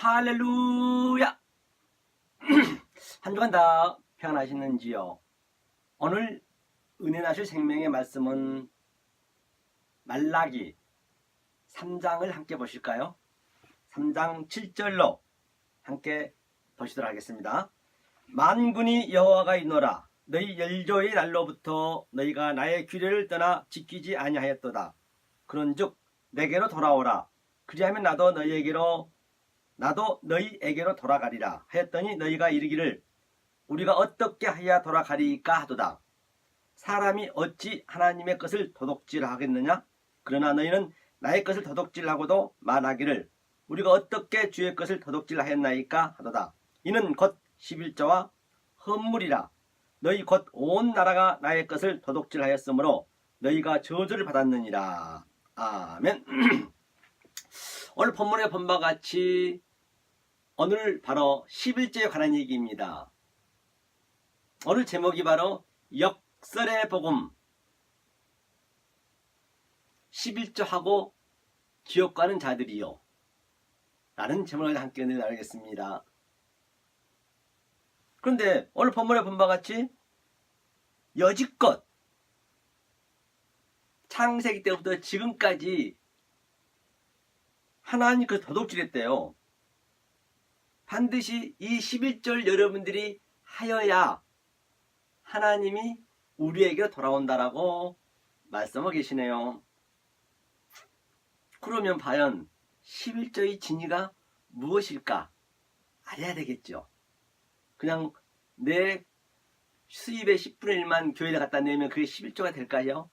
할렐루야! 한 주간 다 평안하시는지요? 오늘 은혜 나실 생명의 말씀은 말라기 3장을 함께 보실까요? 3장 7절로 함께 보시도록 하겠습니다. 만군이 여호와가 있노라. 너희 열조의 날로부터 너희가 나의 규례를 떠나 지키지 아니하였도다. 그런즉 내게로 돌아오라. 그리하면 나도 너희에게로 돌아가리라 하였더니 너희가 이르기를 우리가 어떻게 하여야 돌아가리까 하도다. 사람이 어찌 하나님의 것을 도둑질하겠느냐? 그러나 너희는 나의 것을 도둑질하고도 말하기를 우리가 어떻게 주의 것을 도둑질하였나이까 하도다. 이는 곧 11조와 헌물이라. 너희 곧 온 나라가 나의 것을 도둑질하였으므로 너희가 저주를 받았느니라. 아멘. 오늘 본문의 본바 같이 오늘 바로 11조에 관한 얘기입니다. 오늘 제목이 바로 역설의 복음 11조하고 기업가는 자들이요 라는 제목을 함께 나누겠습니다. 그런데 오늘 본문의 본바 같이 여지껏 창세기 때부터 지금까지 하나님 그 도둑질했대요. 반드시 이 11절 여러분들이 하여야 하나님이 우리에게 돌아온다라고 말씀하고 계시네요. 그러면 과연 11조의 진위가 무엇일까? 알아야 되겠죠. 그냥 내 수입의 10분의 1만 교회에 갖다 내면 그게 11조가 될까요?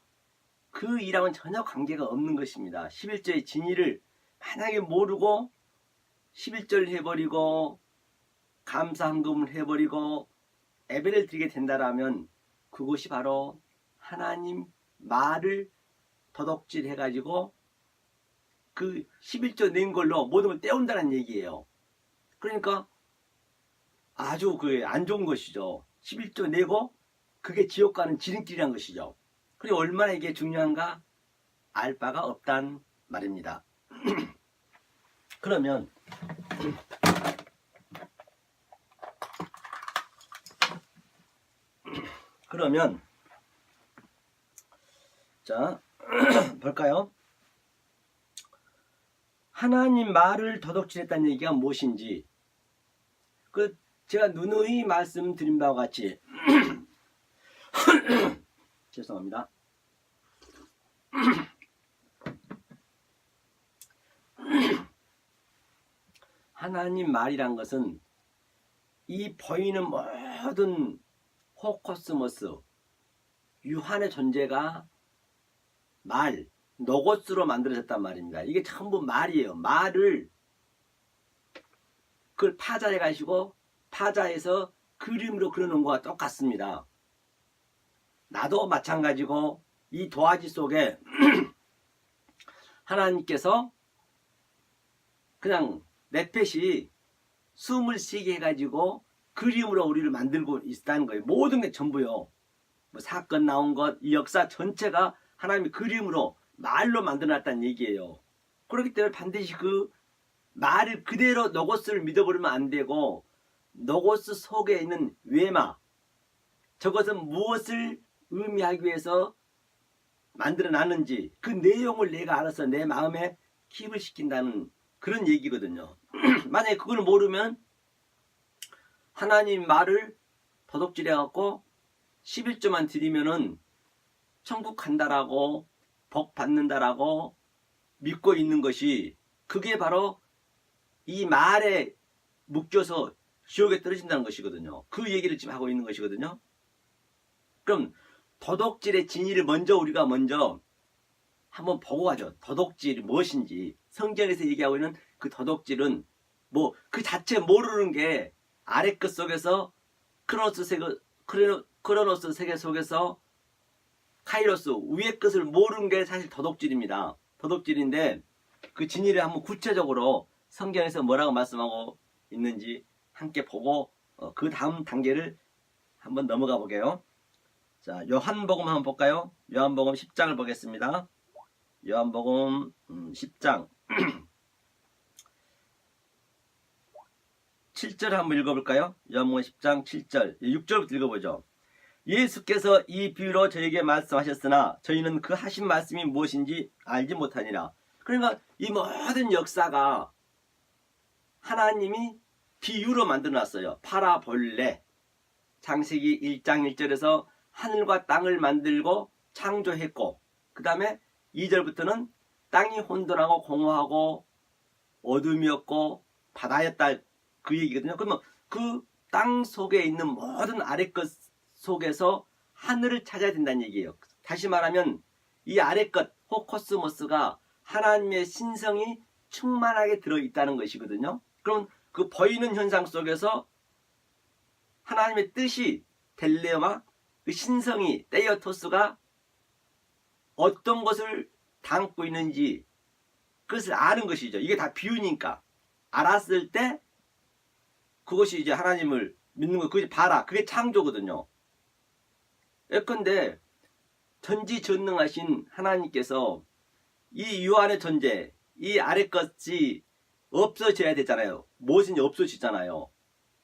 그 일하고는 전혀 관계가 없는 것입니다. 11조의 진위를 만약에 모르고 11절 해버리고 감사헌금을 해버리고 예배를 드리게 된다라면 그것이 바로 하나님 말을 도둑질 해가지고 그 11조 낸 걸로 모든 걸 떼온다는 얘기예요. 그러니까 아주 안 좋은 것이죠. 11조 내고 그게 지옥 가는 지름길이란 것이죠. 그리고 얼마나 이게 중요한가 알 바가 없단 말입니다. 그러면 자 볼까요? 하나님 말을 도둑질했다는 얘기가 무엇인지 제가 누누이 말씀드린 바와 같이 죄송합니다. 하나님 말이란 것은 이 보이는 모든 호코스모스 유한의 존재가 말, 노고스로 만들어졌단 말입니다. 이게 전부 말이에요. 말을 그걸 파자해 가지고 파자해서 그림으로 그려놓은 것과 똑같습니다. 나도 마찬가지고 이 도화지 속에 하나님께서 그냥 넷펫이 숨을 쉬게 해가지고 그림으로 우리를 만들고 있다는 거예요. 모든 게 전부요. 뭐 사건 나온 것, 이 역사 전체가 하나님의 그림으로 말로 만들어놨다는 얘기예요. 그렇기 때문에 반드시 그 말을 그대로 노고스를 믿어버리면 안 되고 노고스 속에 있는 외마 저것은 무엇을 의미하기 위해서 만들어놨는지 그 내용을 내가 알아서 내 마음에 킵을 시킨다는 그런 얘기거든요. 만약에 그걸 모르면 하나님 말을 도둑질해갖고 11조만 드리면은 천국 간다라고 복 받는다라고 믿고 있는 것이 그게 바로 이 말에 묶여서 지옥에 떨어진다는 것이거든요. 그 얘기를 지금 하고 있는 것이거든요. 그럼 도둑질의 진위를 우리가 먼저 한번 보고 가죠. 도둑질이 무엇인지. 성경에서 얘기하고 있는 그 도둑질은 뭐 그 자체 모르는 게 아래 것 속에서 크로노스 세계 속에서 카이로스 위의 것을 모르는 게 사실 도둑질입니다. 도둑질인데 그 진위를 한번 구체적으로 성경에서 뭐라고 말씀하고 있는지 함께 보고 그 다음 단계를 한번 넘어가 보게요. 자, 요한복음 한번 볼까요? 요한복음 10장을 보겠습니다. 요한복음 10장 7절 한번 읽어볼까요? 요한복음 10장 7절, 6절부터 읽어보죠. 예수께서 이 비유로 저에게 말씀하셨으나 저희는 그 하신 말씀이 무엇인지 알지 못하니라. 그러니까 이 모든 역사가 하나님이 비유로 만들어놨어요. 파라볼레. 창세기 1장 1절에서 하늘과 땅을 만들고 창조했고, 그 다음에 2절부터는 땅이 혼돈하고 공허하고 어둠이었고 바다였다, 그 얘기거든요. 그러면 그 땅 속에 있는 모든 아래 것 속에서 하늘을 찾아야 된다는 얘기예요. 다시 말하면 이 아래 것 호코스모스가 하나님의 신성이 충만하게 들어있다는 것이거든요. 그럼 그 보이는 현상 속에서 하나님의 뜻이 델레마, 그 신성이 테이오토스가 어떤 것을 담고 있는지 그것을 아는 것이죠. 이게 다 비유니까 알았을 때 그것이 이제 하나님을 믿는 거, 그게 봐라, 그게 창조거든요. 예컨대 전지전능하신 하나님께서 이 유한의 존재, 이 아래 것이 없어져야 되잖아요. 무엇인지 없어지잖아요.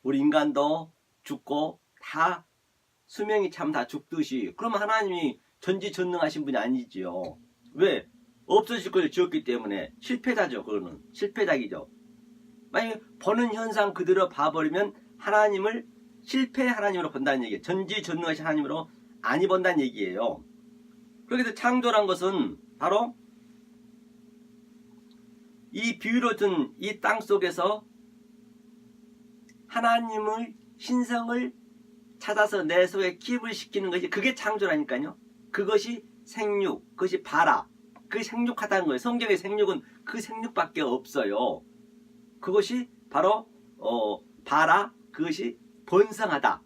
우리 인간도 죽고 다 수명이 참 다 죽듯이. 그러면 하나님이 전지전능하신 분이 아니지요. 왜? 없어질 걸 지었기 때문에. 실패자죠. 그거는 실패작이죠. 만약에 보는 현상 그대로 봐버리면 하나님을 실패 하나님으로 본다는 얘기예요. 전지전능하신 하나님으로 아니 본다는 얘기예요. 그렇게 해서 창조란 것은 바로 이 비유로 든 이 땅 속에서 하나님의 신성을 찾아서 내 속에 기입을 시키는 것이, 그게 창조라니까요. 그것이 생육, 그것이 바라, 그 생육하다는 거예요. 성경의 생육은 그 생육밖에 없어요. 그것이 바로 바라, 그것이 번성하다,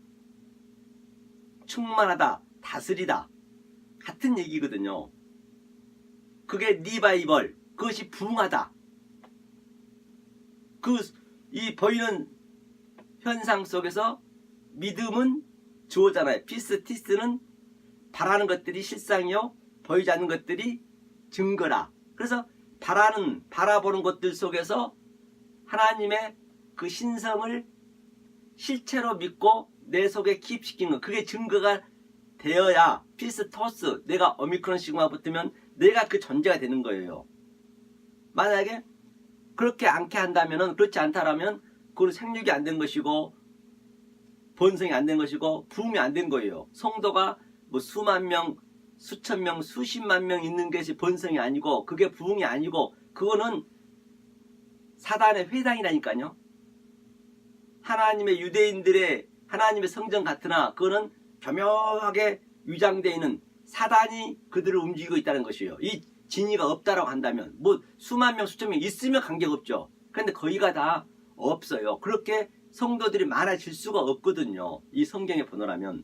충만하다, 다스리다, 같은 얘기거든요. 그게 리바이벌, 그것이 부흥하다. 이 보이는 현상 속에서 믿음은 주어잖아요. 피스티스는 바라는 것들이 실상이요, 보이지 않는 것들이 증거라. 그래서 바라보는 것들 속에서 하나님의 그 신성을 실체로 믿고 내 속에 기입시키는 것, 그게 증거가 되어야 피스토스, 내가 오미크론 시그마 붙으면 내가 그 존재가 되는 거예요. 만약에 그렇게 않게 한다면은, 그렇지 않다라면 그건 생육이 안 된 것이고 번성이 안 된 것이고 부흥이 안 된 거예요. 성도가 뭐 수만 명, 수천 명, 수십만 명 있는 것이 번성이 아니고 그게 부흥이 아니고 그거는 사단의 회당이라니까요. 하나님의 유대인들의 하나님의 성전 같으나 그거는 교묘하게 위장되어 있는 사단이 그들을 움직이고 있다는 것이에요. 이 진리가 없다라고 한다면 뭐 수만 명, 수천 명 있으면 관계없죠. 그런데 거의가 다 없어요. 그렇게 성도들이 많아질 수가 없거든요. 이 성경의 번호라면.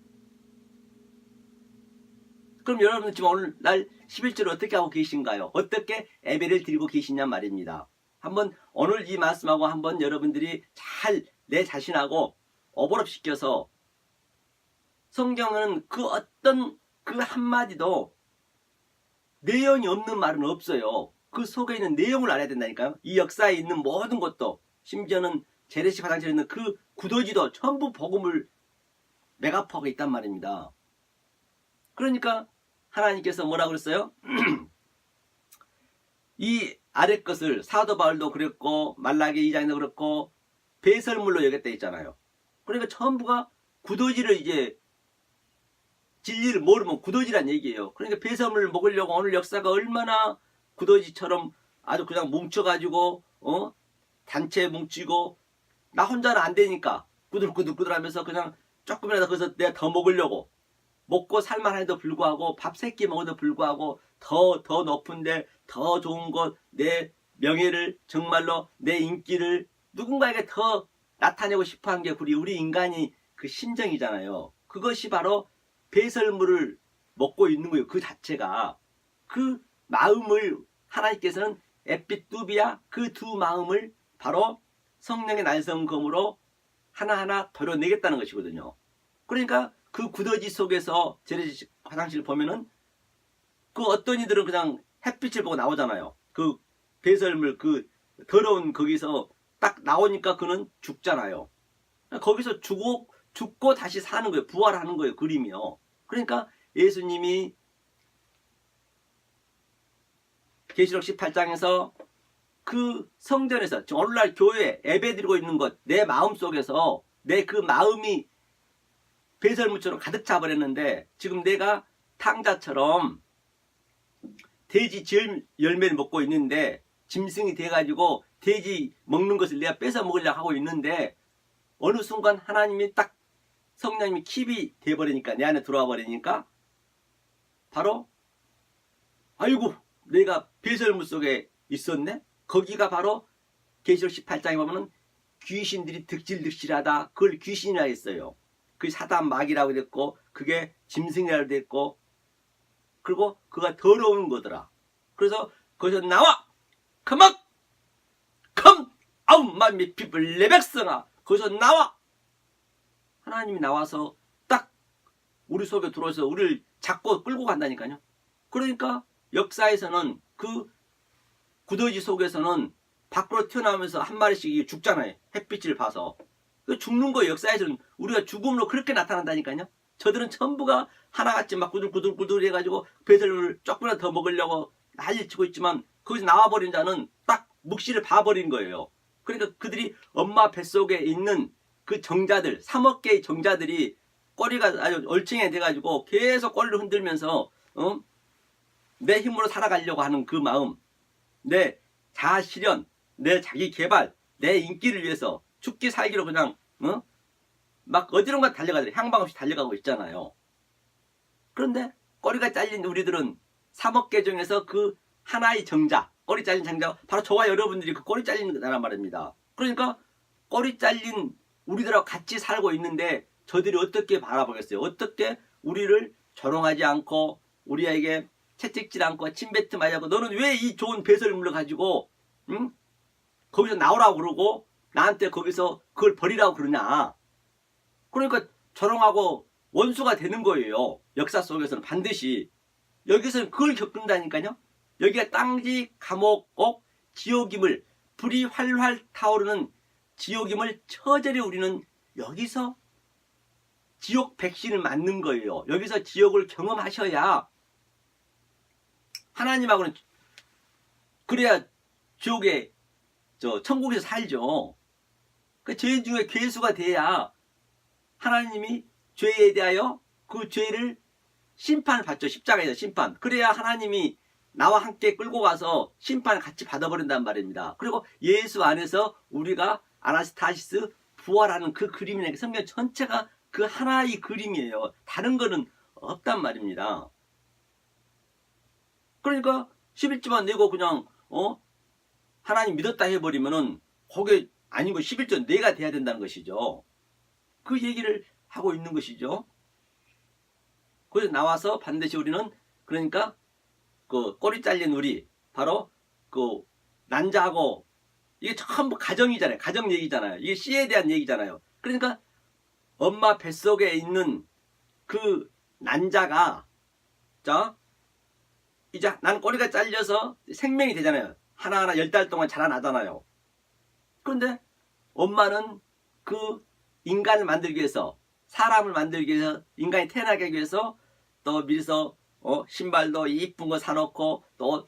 그럼 여러분 지금 오늘날 11절을 어떻게 하고 계신가요? 어떻게 예배를 드리고 계시냐 말입니다. 한번 오늘 이 말씀하고 한번 여러분들이 잘 내 자신하고 오버랩시켜서, 성경은 그 어떤 그 한마디도 내용이 없는 말은 없어요. 그 속에 있는 내용을 알아야 된다니까요. 이 역사에 있는 모든 것도, 심지어는 재래식 화장실에 있는 그 구더지도 전부 복음을 메가퍼가 있단 말입니다. 그러니까 하나님께서 뭐라고 그랬어요? 이 아래 것을 사도 바울도 그랬고 말라기 2장에도 그렇고 배설물로 여겼다 했잖아요. 그러니까 전부가 구더지를, 이제 진리를 모르면 구더지란 얘기예요. 그러니까 배설물을 먹으려고 오늘 역사가 얼마나 구더지처럼 아주 그냥 뭉쳐가지고 단체에 뭉치고, 나 혼자는 안 되니까 꾸들꾸들 하면서 그냥 조금이라도 거기서 내가 더 먹으려고, 먹고 살만해도 불구하고 밥 3끼 먹어도 불구하고 더 높은데 더 좋은 것, 내 명예를, 정말로 내 인기를 누군가에게 더 나타내고 싶어하는 게 우리 인간이 그 심정이잖아요. 그것이 바로 배설물을 먹고 있는 거예요. 그 자체가. 그 마음을 하나님께서는 에피뚜비아, 그 두 마음을 바로 성령의 날성검으로 하나하나 도려내겠다는 것이거든요. 그러니까 그 구더지 속에서 재래식 화장실 보면은 그 어떤 이들은 그냥 햇빛을 보고 나오잖아요. 그 배설물, 그 더러운 거기서 딱 나오니까 그는 죽잖아요. 거기서 죽고 다시 사는 거예요. 부활하는 거예요. 그림이요. 그러니까 예수님이 계시록 18장에서 그 성전에서 오늘날 교회에 예배드리고 있는 것, 내 마음속에서 내 그 마음이 배설물처럼 가득 차버렸는데 지금 내가 탕자처럼 돼지 열매를 먹고 있는데 짐승이 돼가지고 돼지 먹는 것을 내가 뺏어 먹으려고 하고 있는데 어느 순간 하나님이 딱 성령님이 킵이 돼버리니까 내 안에 들어와 버리니까 바로 아이고 내가 배설물 속에 있었네. 거기가 바로 계시록 18장에 보면은 귀신들이 득실득실하다. 그걸 귀신이라 했어요. 그 사단 마귀라고 됐고 그게 짐승이라고 됐고 그리고 그가 더러운 거더라. 그래서 거기서 나와! Come out! Come out my people! 내 백성아! 거기서 나와! 하나님이 나와서 딱 우리 속에 들어와서 우리를 잡고 끌고 간다니까요. 그러니까 역사에서는 그 구더기 속에서는 밖으로 튀어나오면서 한 마리씩 죽잖아요. 햇빛을 봐서. 죽는 거 역사에서는 우리가 죽음으로 그렇게 나타난다니까요. 저들은 전부가 하나같이 막 구들구들 해가지고 배설물을 조금이라도 더 먹으려고 난리를 치고 있지만 거기서 나와버린 자는 딱 묵시를 봐버린 거예요. 그러니까 그들이 엄마 뱃속에 있는 그 정자들 3억 개의 정자들이 꼬리가 아주 얼칭해 돼가지고 계속 꼬리를 흔들면서 내 힘으로 살아가려고 하는 그 마음, 내 자아실현, 내 자기 개발, 내 인기를 위해서 죽기 살기로 그냥 막 어디론가 달려가더래. 향방 없이 달려가고 있잖아요. 그런데 꼬리가 잘린 우리들은 3억 개 중에서 그 하나의 정자, 꼬리 잘린 정자, 바로 저와 여러분들이 그 꼬리 잘린 거란 말입니다. 그러니까 꼬리 잘린 우리들하고 같이 살고 있는데 저들이 어떻게 바라보겠어요? 어떻게 우리를 조롱하지 않고 우리에게 채찍질 않고 침뱉지 말고 너는 왜 이 좋은 배설물을 가지고 거기서 나오라고 그러고 나한테 거기서 그걸 버리라고 그러냐. 그러니까 조롱하고 원수가 되는 거예요. 역사 속에서는 반드시. 여기서는 그걸 겪는다니까요. 여기가 땅지 감옥 지옥임을 불이 활활 타오르는 지옥임을 처절히 우리는 여기서 지옥 백신을 맞는 거예요. 여기서 지옥을 경험하셔야 하나님하고는 그래야 지옥에 천국에서 살죠. 그 죄인 중에 괴수가 돼야 하나님이 죄에 대하여 그 죄를 심판을 받죠. 십자가에서 심판. 그래야 하나님이 나와 함께 끌고 가서 심판을 같이 받아버린단 말입니다. 그리고 예수 안에서 우리가 아나스타시스 부활하는 그 그림이네. 성경 전체가 그 하나의 그림이에요. 다른 거는 없단 말입니다. 그러니까 11조만 내고 그냥 하나님 믿었다 해버리면은 그게 아니고 11조 내가 돼야 된다는 것이죠. 그 얘기를 하고 있는 것이죠. 그래서 나와서 반드시 우리는 그러니까 그 꼬리 잘린 우리 바로 그 난자하고 이게 전부 가정이잖아요. 가정 얘기잖아요. 이게 씨에 대한 얘기잖아요. 그러니까 엄마 뱃속에 있는 그 난자가 이제 난 꼬리가 잘려서 생명이 되잖아요. 하나하나 10달 동안 자라나잖아요. 그런데 엄마는 그 인간을 만들기 위해서 사람을 만들기 위해서 인간이 태어나게 하기 위해서 또 미리서 신발도 이쁜 거 사놓고 또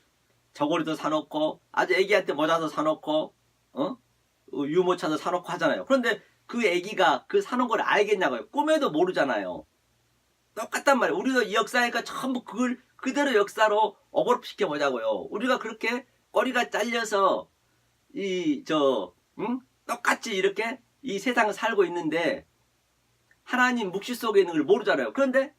저고리도 사놓고 아주 애기한테 모자도 사놓고 유모차도 사놓고 하잖아요. 그런데 그 애기가 그 사놓은 걸 알겠냐고요. 꿈에도 모르잖아요. 똑같단 말이에요. 우리도 이 역사니까 전부 그걸 그대로 역사로 어그룹시켜 보자고요. 우리가 그렇게 꼬리가 잘려서 똑같이 이렇게 이 세상을 살고 있는데 하나님 묵시 속에 있는 걸 모르잖아요. 그런데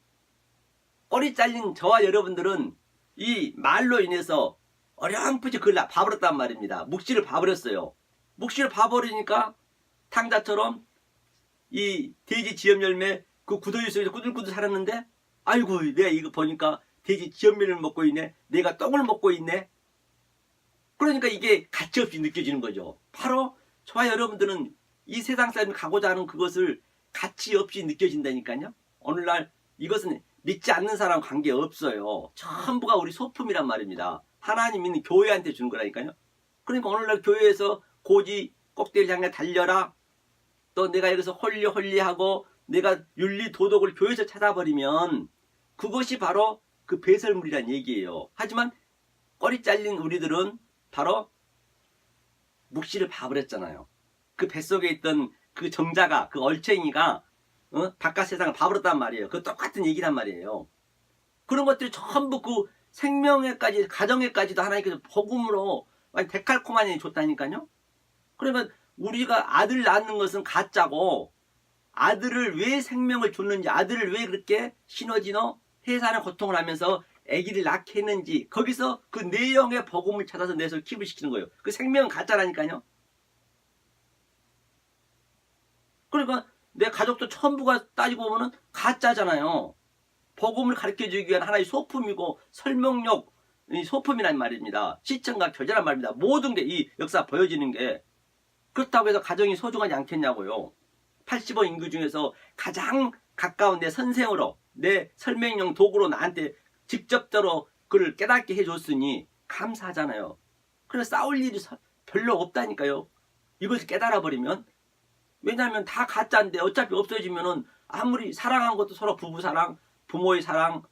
꼬리 잘린 저와 여러분들은 이 말로 인해서 어렴풋이 그걸 봐버렸단 말입니다. 묵시를 봐버렸어요. 묵시를 봐버리니까 탕자처럼 이 돼지 지엽 열매 그 구더기 속에서 꾸들꾸들 살았는데 아이고 내가 이거 보니까 돼지 지엽 열매를 먹고 있네. 내가 똥을 먹고 있네. 그러니까 이게 가치없이 느껴지는 거죠. 바로 저와 여러분들은 이 세상 사람이 가고자 하는 그것을 가치없이 느껴진다니까요. 오늘날 이것은 믿지 않는 사람 관계없어요. 전부가 우리 소품이란 말입니다. 하나님 믿는 교회한테 주는 거라니까요. 그러니까 오늘날 교회에서 고지 꼭대기를 향해 달려라. 또 내가 여기서 홀리홀리하고 내가 윤리 도덕을 교회에서 찾아버리면 그것이 바로 그 배설물이란 얘기예요. 하지만 꼬리 잘린 우리들은 바로 묵시를 봐버렸잖아요. 그 뱃속에 있던 그 정자가, 그 얼챙이가 바깥 세상을 봐버렸단 말이에요. 그 똑같은 얘기란 말이에요. 그런 것들이 전부 그 생명에까지, 가정에까지도 하나님께서 복음으로 데칼코마니 줬다니까요. 그러면 우리가 아들 낳는 것은 가짜고, 아들을 왜 생명을 줬는지, 아들을 왜 그렇게 신어지노 해산의 고통을 하면서 아기를 낳게 했는지, 거기서 그 내용의 복음을 찾아서 내서 킵을 시키는 거예요. 그 생명은 가짜라니까요. 그러니까 내 가족도 전부가 따지고 보면은 가짜잖아요. 복음을 가르쳐주기 위한 하나의 소품이고 설명력, 소품이란 말입니다. 시청과 교제란 말입니다. 모든 게 이 역사 보여지는 게. 그렇다고 해서 가정이 소중하지 않겠냐고요. 80억 인구 중에서 가장 가까운 내 선생으로, 내 설명용 도구로 나한테 직접적으로 그를 깨닫게 해줬으니 감사하잖아요. 그래서 싸울 일이 별로 없다니까요. 이것을 깨달아버리면. 왜냐하면 다 가짜인데 어차피 없어지면은 아무리 사랑한 것도 서로 부부 사랑, 부모의 사랑,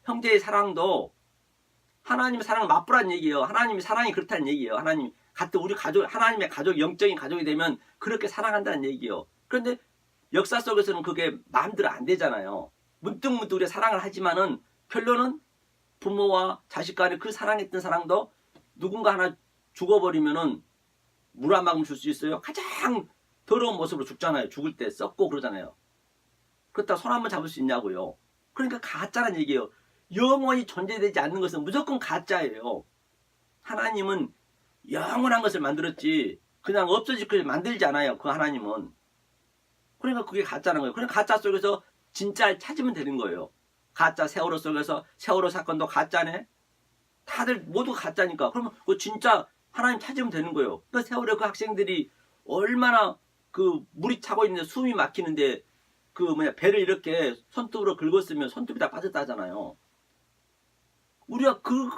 형제의 사랑도 하나님의 사랑을 맛보라는 얘기예요. 하나님의 사랑이 그렇다는 얘기예요. 하나님 같은 우리 가족, 하나님의 가족, 영적인 가족이 되면 그렇게 사랑한다는 얘기예요. 그런데 역사 속에서는 그게 마음대로 안 되잖아요. 문득문득 우리가 사랑을 하지만은 결론은 부모와 자식 간에 그 사랑했던 사랑도 누군가 하나 죽어버리면은 물 한 방울 줄 수 있어요? 가장 더러운 모습으로 죽잖아요. 죽을 때 썩고 그러잖아요. 그렇다고 손 한번 잡을 수 있냐고요. 그러니까 가짜란 얘기예요. 영원히 존재되지 않는 것은 무조건 가짜예요. 하나님은 영원한 것을 만들었지 그냥 없어질 것을 만들지 않아요. 그 하나님은. 그러니까 그게 가짜라는 거예요. 그러니까 가짜 속에서 진짜를 찾으면 되는 거예요. 가짜 세월호 속에서 세월호 사건도 가짜네. 다들 모두 가짜니까. 그러면 그 진짜 하나님 찾으면 되는 거예요. 그러니까 세월호 그 학생들이 얼마나 그 물이 차고 있는데 숨이 막히는데 그 배를 이렇게 손톱으로 긁었으면 손톱이 다 빠졌다잖아요. 우리가 그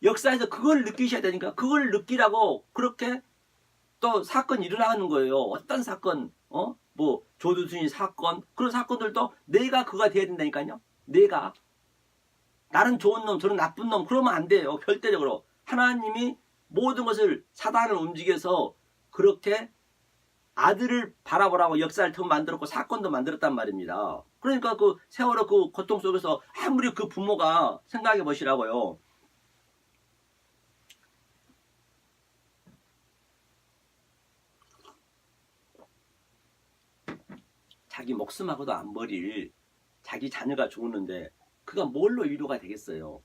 역사에서 그걸 느끼셔야 되니까 그걸 느끼라고 그렇게 또 사건이 일어나는 거예요. 어떤 사건, 뭐 조두순이 사건, 그런 사건들도 내가 그가 돼야 된다니까요. 내가 나는 좋은 놈, 저는 나쁜 놈 그러면 안 돼요. 절대적으로 하나님이 모든 것을 사단을 움직여서 그렇게 아들을 바라보라고 역사를 더 만들었고 사건도 만들었단 말입니다. 그러니까 그 세월호 그 고통 속에서 아무리 그 부모가 생각해 보시라고요. 자기 목숨하고도 안 버릴 자기 자녀가 죽었는데 그가 뭘로 위로가 되겠어요?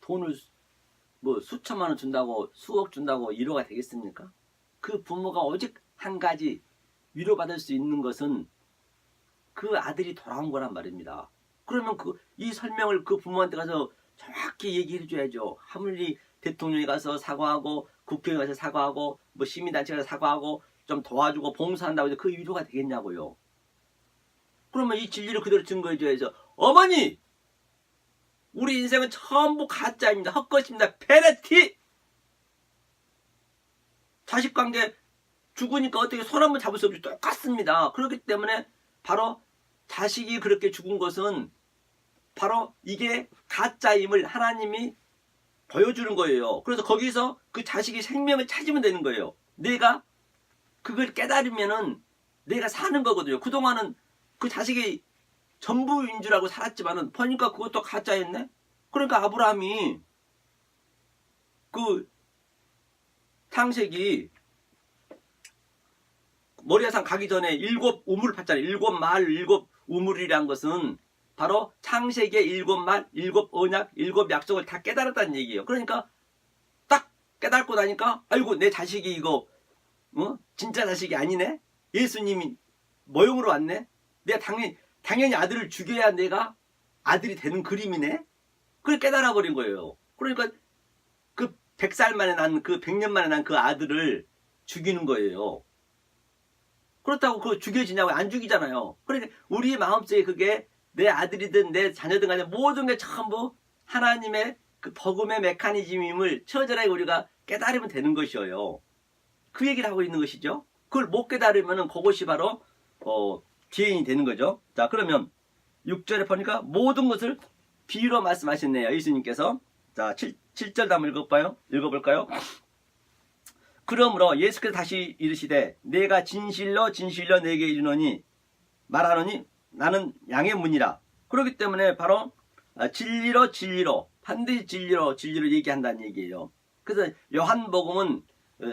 돈을 뭐 수천만 원 준다고 수억 준다고 위로가 되겠습니까? 그 부모가 오직 한 가지 위로받을 수 있는 것은 그 아들이 돌아온 거란 말입니다. 그러면 이 설명을 그 부모한테 가서 정확히 얘기해 줘야죠. 아무리 대통령이 가서 사과하고 국회에 가서 사과하고 뭐 시민단체가 사과하고 좀 도와주고 봉사한다고 해서 그 위로가 되겠냐고요. 그러면 이 진리를 그대로 증거해 줘야죠. 어머니! 우리 인생은 전부 가짜입니다. 헛것입니다. 페널티! 자식관계 죽으니까 어떻게 손 한번 잡을 수 없이 똑같습니다. 그렇기 때문에 바로 자식이 그렇게 죽은 것은 바로 이게 가짜임을 하나님이 보여주는 거예요. 그래서 거기서 그 자식이 생명을 찾으면 되는 거예요. 내가 그걸 깨달으면은 내가 사는 거거든요. 그동안은 그 자식이 전부인 줄 알고 살았지만은 보니까 그것도 가짜였네. 그러니까 아브라함이 그 창세기 모리아산 가기 전에 7 우물을 팠잖아요. 7 마을 7 우물이란 것은 바로 창세기의 7 말, 7 언약, 7 약속을 다 깨달았다는 얘기예요. 그러니까 딱 깨닫고 나니까 아이고 내 자식이 이거 진짜 자식이 아니네. 예수님이 모형으로 왔네. 내가 당연히 아들을 죽여야 내가 아들이 되는 그림이네. 그걸 깨달아 버린 거예요. 그러니까 그 100살 만에 난 그 100년 만에 난 그 아들을 죽이는 거예요. 그렇다고 그거 죽여지냐고 안 죽이잖아요. 그러니까 우리 마음속에 그게 내 아들이든 내 자녀든 간에 모든 게 전부 하나님의 그 복음의 메커니즘임을 처절하게 우리가 깨달으면 되는 것이에요. 그 얘기를 하고 있는 것이죠. 그걸 못 깨달으면 그것이 바로 죄인이 되는 거죠. 자, 그러면 6절에 보니까 모든 것을 비유로 말씀하셨네요. 예수님께서. 자, 7절 한번 읽어볼까요? 그러므로 예수께서 다시 이르시되 내가 진실로 진실로 내게 이르노니 말하노니 나는 양의 문이라. 그렇기 때문에 바로 진리로 진리로 반드시 진리로 얘기한다는 얘기예요. 그래서 요한복음은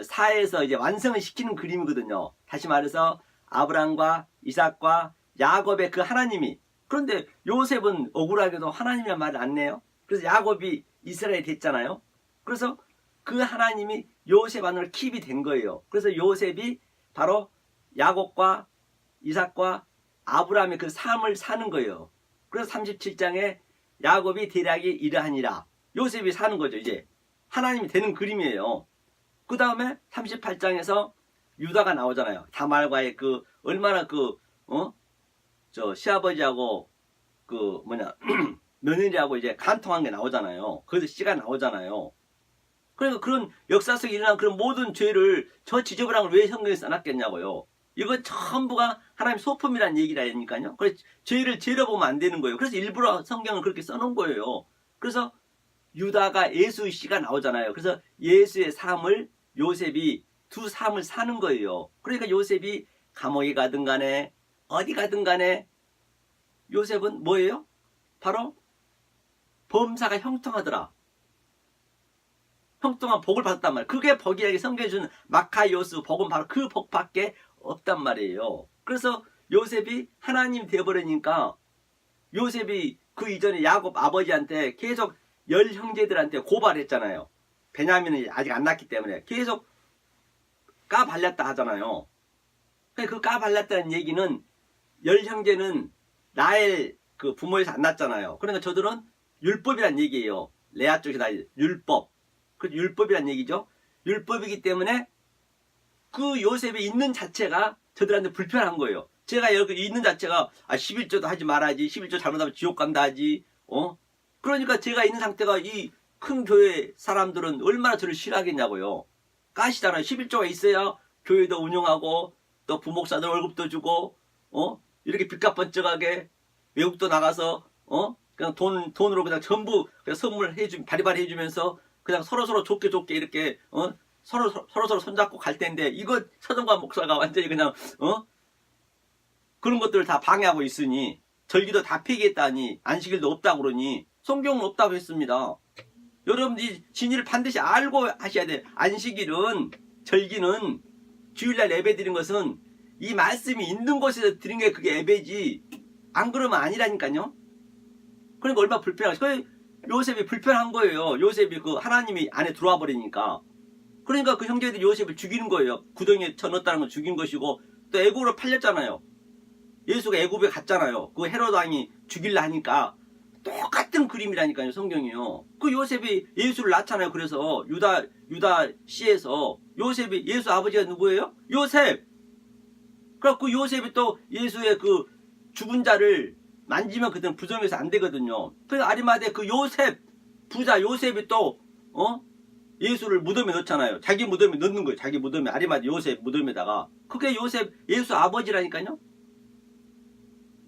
사에서 이제 완성을 시키는 그림이거든요. 다시 말해서 아브라함과 이삭과 야곱의 그 하나님이, 그런데 요셉은 억울하게도 하나님이란 말을 안 내요. 그래서 야곱이 이스라엘이 됐잖아요. 그래서 그 하나님이 요셉 안으로 킵이 된 거예요. 그래서 요셉이 바로 야곱과 이삭과 아브라함의 그 삶을 사는 거예요. 그래서 37장에 야곱이 대략이 이러하니라. 요셉이 사는 거죠. 이제 하나님이 되는 그림이에요. 그 다음에 38장에서 유다가 나오잖아요. 다말과의 그 얼마나 시아버지하고 며느리하고 이제 간통한 게 나오잖아요. 거기서 씨가 나오잖아요. 그러니까 그런 역사 속에 일어난 그런 모든 죄를 저 지저분한 걸 왜 성경에 써놨겠냐고요. 이거 전부가 하나님 소품이라는 얘기라니까요. 그래서 죄를 죄로 보면 안 되는 거예요. 그래서 일부러 성경을 그렇게 써놓은 거예요. 그래서 유다가 예수의 씨가 나오잖아요. 그래서 예수의 삶을 요셉이 두 삶을 사는 거예요. 그러니까 요셉이 감옥에 가든 간에 어디 가든 간에 요셉은 뭐예요? 바로 범사가 형통하더라. 형통한 복을 받았단 말이에요. 그게 복이라고 성경에 주는 마카이오스 복은 바로 그 복밖에 없단 말이에요. 그래서 요셉이 하나님 되어버리니까 요셉이 그 이전에 야곱 아버지한테 계속 10형제들한테 고발했잖아요. 베냐민은 아직 안 낳기 때문에 계속 까발렸다 하잖아요. 그 까발렸다는 얘기는 10형제는 라헬 그 부모에서 안 낳았잖아요. 그러니까 저들은 율법이란 얘기예요. 레아 쪽이 다 율법. 그 율법이란 얘기죠. 율법이기 때문에 그 요셉이 있는 자체가 저들한테 불편한 거예요. 제가 여기 있는 자체가 11조도 하지 말아야지. 11조 잘못하면 지옥 간다 하지. 그러니까 제가 있는 상태가 이 큰 교회 사람들은 얼마나 저를 싫어하겠냐고요. 까시잖아요. 11조가 있어야 교회도 운영하고 또 부목사들 월급도 주고 이렇게 빚값 번쩍하게 외국도 나가서 그냥 돈으로 그냥 전부 그냥 선물 바리바리 해주면서 그냥 서로 좋게 이렇게 서로 손잡고 갈 텐데 이거 서정관 목사가 완전히 그냥 그런 것들을 다 방해하고 있으니 절기도 다 폐기했다니 안식일도 없다고 그러니 성경은 없다고 했습니다. 여러분들이 진리를 반드시 알고 하셔야 돼요. 안식일은 절기는 주일날 예배 드린 것은 이 말씀이 있는 곳에서 드린 게 그게 예배지 안 그러면 아니라니까요. 그러니까 얼마나 불편하죠. 요셉이 불편한 거예요. 요셉이 그 하나님이 안에 들어와 버리니까. 그러니까 그 형제들이 요셉을 죽이는 거예요. 구덩이에 쳐넣었다는 건 죽인 것이고 또 애굽으로 팔렸잖아요. 예수가 애굽에 갔잖아요. 그 헤로드 왕이 죽일라 하니까 똑같은 그림이라니까요. 성경이요. 그 요셉이 예수를 낳잖아요. 그래서 유다 씨에서 요셉이 예수 아버지가 누구예요? 요셉. 그래서 그 요셉이 또 예수의 그 죽은 자를 만지면 그때는 부정해서 안 되거든요. 그래서 아리마대 그 요셉 부자 요셉이 또 예수를 무덤에 넣잖아요. 자기 무덤에 넣는 거예요. 자기 무덤에 아리마대 요셉 무덤에다가. 그게 요셉 예수 아버지라니까요.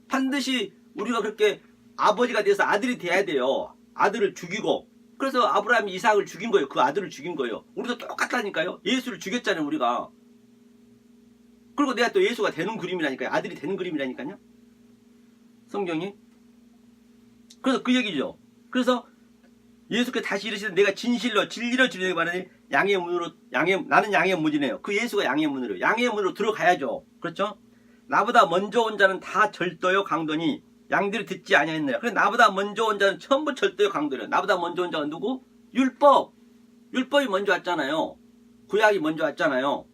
반드시 우리가 그렇게 아버지가 돼서 아들이 돼야 돼요. 아들을 죽이고. 그래서 아브라함이 이삭을 죽인 거예요. 그 아들을 죽인 거예요. 우리도 똑같다니까요. 예수를 죽였잖아요. 우리가. 그리고 내가 또 예수가 되는 그림이라니까요. 아들이 되는 그림이라니까요. 성경이. 그래서 그 얘기죠. 그래서 예수께서 다시 이르시되 내가 진실로 진리로 진리로 말하니 나는 양의 문이네요. 그 예수가 양의 문으로. 양의 문으로 들어가야죠. 그렇죠? 나보다 먼저 온 자는 다 절도요 강도니 양들이 듣지 아니하였느냐. 그래 나보다 먼저 온 자는 전부 절도요 강도요. 나보다 먼저 온 자가 누구? 율법이 먼저 왔잖아요. 구약이 먼저 왔잖아요.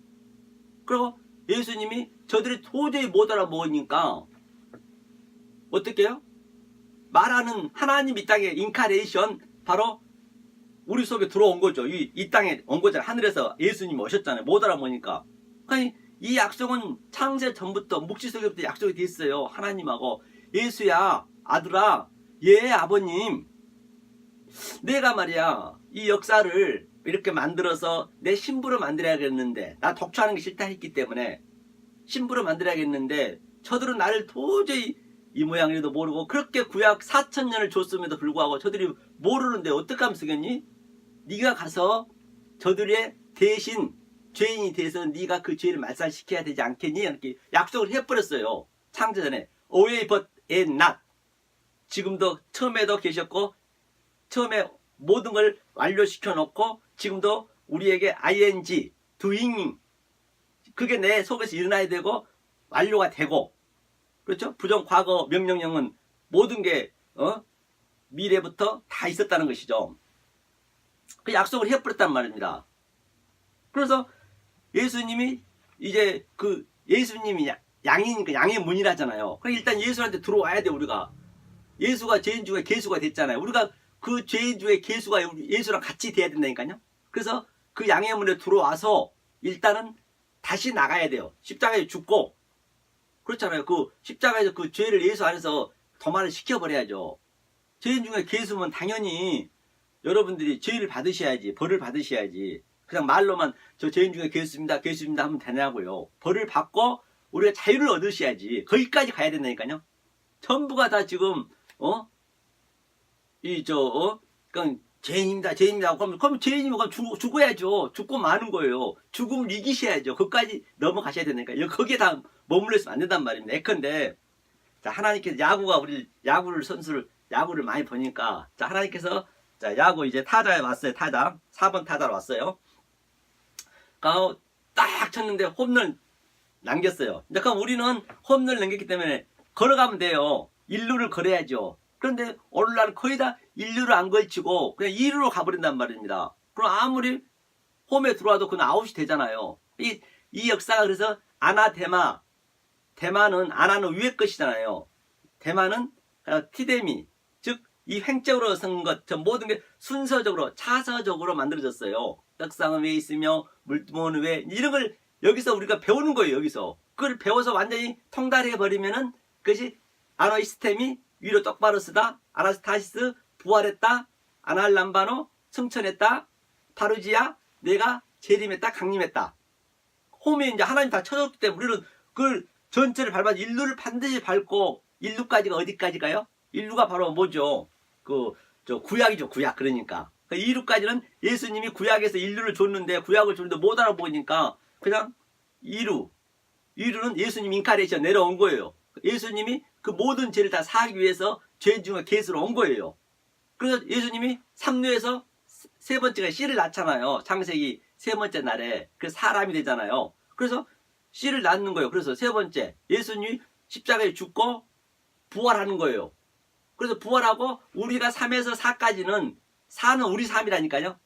그리고 예수님이 저들이 도저히 못 알아먹으니까 어떻게 해요? 말하는 하나님 이 땅에 인카레이션 바로 우리 속에 들어온 거죠. 이 땅에 온 거잖아요. 하늘에서 예수님이 오셨잖아요. 못 알아보니까. 그러니까 이 약속은 창세 전부터 묵시 속에부터 약속이 돼 있어요. 하나님하고. 예수야 아들아 예 아버님 내가 말이야 이 역사를 이렇게 만들어서 내 신부로 만들어야겠는데, 나 독초하는 게 싫다 했기 때문에 신부로 만들어야겠는데, 저들은 나를 도저히 이 모양이라도 모르고 그렇게 구약 4,000년을 줬음에도 불구하고 저들이 모르는데 어떡하면 쓰겠니? 네가 가서 저들의 대신 죄인이 돼서 네가 그 죄를 말살시켜야 되지 않겠니? 이렇게 약속을 해버렸어요. 창조전에. Away but and not. 지금도 처음에도 계셨고 처음에 모든 걸 완료시켜 놓고 지금도 우리에게 ing, doing, 그게 내 속에서 일어나야 되고 완료가 되고, 그렇죠? 부정, 과거, 명령형은 모든 게 미래부터 다 있었다는 것이죠. 그 약속을 해버렸단 말입니다. 그래서 예수님이 이제 그 예수님이 양이니까 양의 문이라잖아요. 그러니까 일단 예수한테 들어와야 돼. 우리가 예수가 죄인 중에 계수가 됐잖아요. 우리가 그 죄인 중에 계수가 예수랑 같이 돼야 된다니까요. 그래서 그 양의 문에 들어와서 일단은 다시 나가야 돼요. 십자가에 죽고, 그렇잖아요. 그 십자가에서 그 죄를 예수 안에서 도말을 시켜버려야죠. 죄인 중에 계수면 당연히 여러분들이 죄를 받으셔야지, 벌을 받으셔야지. 그냥 말로만 저 죄인 중에 계수입니다, 계수입니다 하면 되냐고요. 벌을 받고 우리가 자유를 얻으셔야지. 거기까지 가야 된다니까요. 전부가 다 지금 그냥 죄인입니다, 죄인입니다. 그럼 죄인이면 죽어야죠. 죽고 마는 거예요. 죽음을 이기셔야죠. 거기까지 넘어가셔야 되니까. 거기에 다 머물러 있으면 안 된단 말입니다. 예컨대, 자, 하나님께서 우리 야구를 많이 보니까, 자, 하나님께서, 자, 야구 이제 타자에 왔어요. 타자. 4번 타자로 왔어요. 딱 쳤는데 홈런 남겼어요. 그럼 우리는 홈런을 남겼기 때문에 걸어가면 돼요. 1루를 걸어야죠. 그런데 오늘날 거의 다 1루를 안 걸치고 그냥 2루로 가버린단 말입니다. 그럼 아무리 홈에 들어와도 그건 아웃이 되잖아요. 이 역사가 그래서 아나데마, 대마는 아나는 위의 것이잖아요. 대마는 티데미, 즉 이 횡적으로 선 것, 모든 게 순서적으로 차서적으로 만들어졌어요. 떡상은 왜 있으며 물두멍은 왜, 이런 걸 여기서 우리가 배우는 거예요. 여기서 그걸 배워서 완전히 통달해 버리면은 그것이 아노이스템이 위로 똑바로 쓰다, 아나스타시스 부활했다, 아날람바노 승천했다, 파루지아 내가 재림했다, 강림했다. 홈에 이제 하나님 다 쳐줬기 때문에 우리는 그걸 전체를 밟아서 인류를 반드시 밟고, 인류까지가 어디까지 가요? 인류가 바로 뭐죠? 구약이죠, 구약. 그러니까. 인류까지는 예수님이 구약에서 인류를 줬는데, 구약을 줬는데 못 알아보니까 그냥 인류는 예수님 인카레이션 내려온 거예요. 예수님이 그 모든 죄를 다 사하기 위해서 죄 중에 계수로 온 거예요. 그래서 예수님이 삼류에서 세 번째가 씨를 낳잖아요. 창세기 세 번째 날에. 그래서 사람이 되잖아요. 그래서 씨를 낳는 거예요. 그래서 세 번째, 예수님이 십자가에 죽고 부활하는 거예요. 그래서 부활하고 우리가 3에서 4까지는, 4는 우리 삶이라니까요.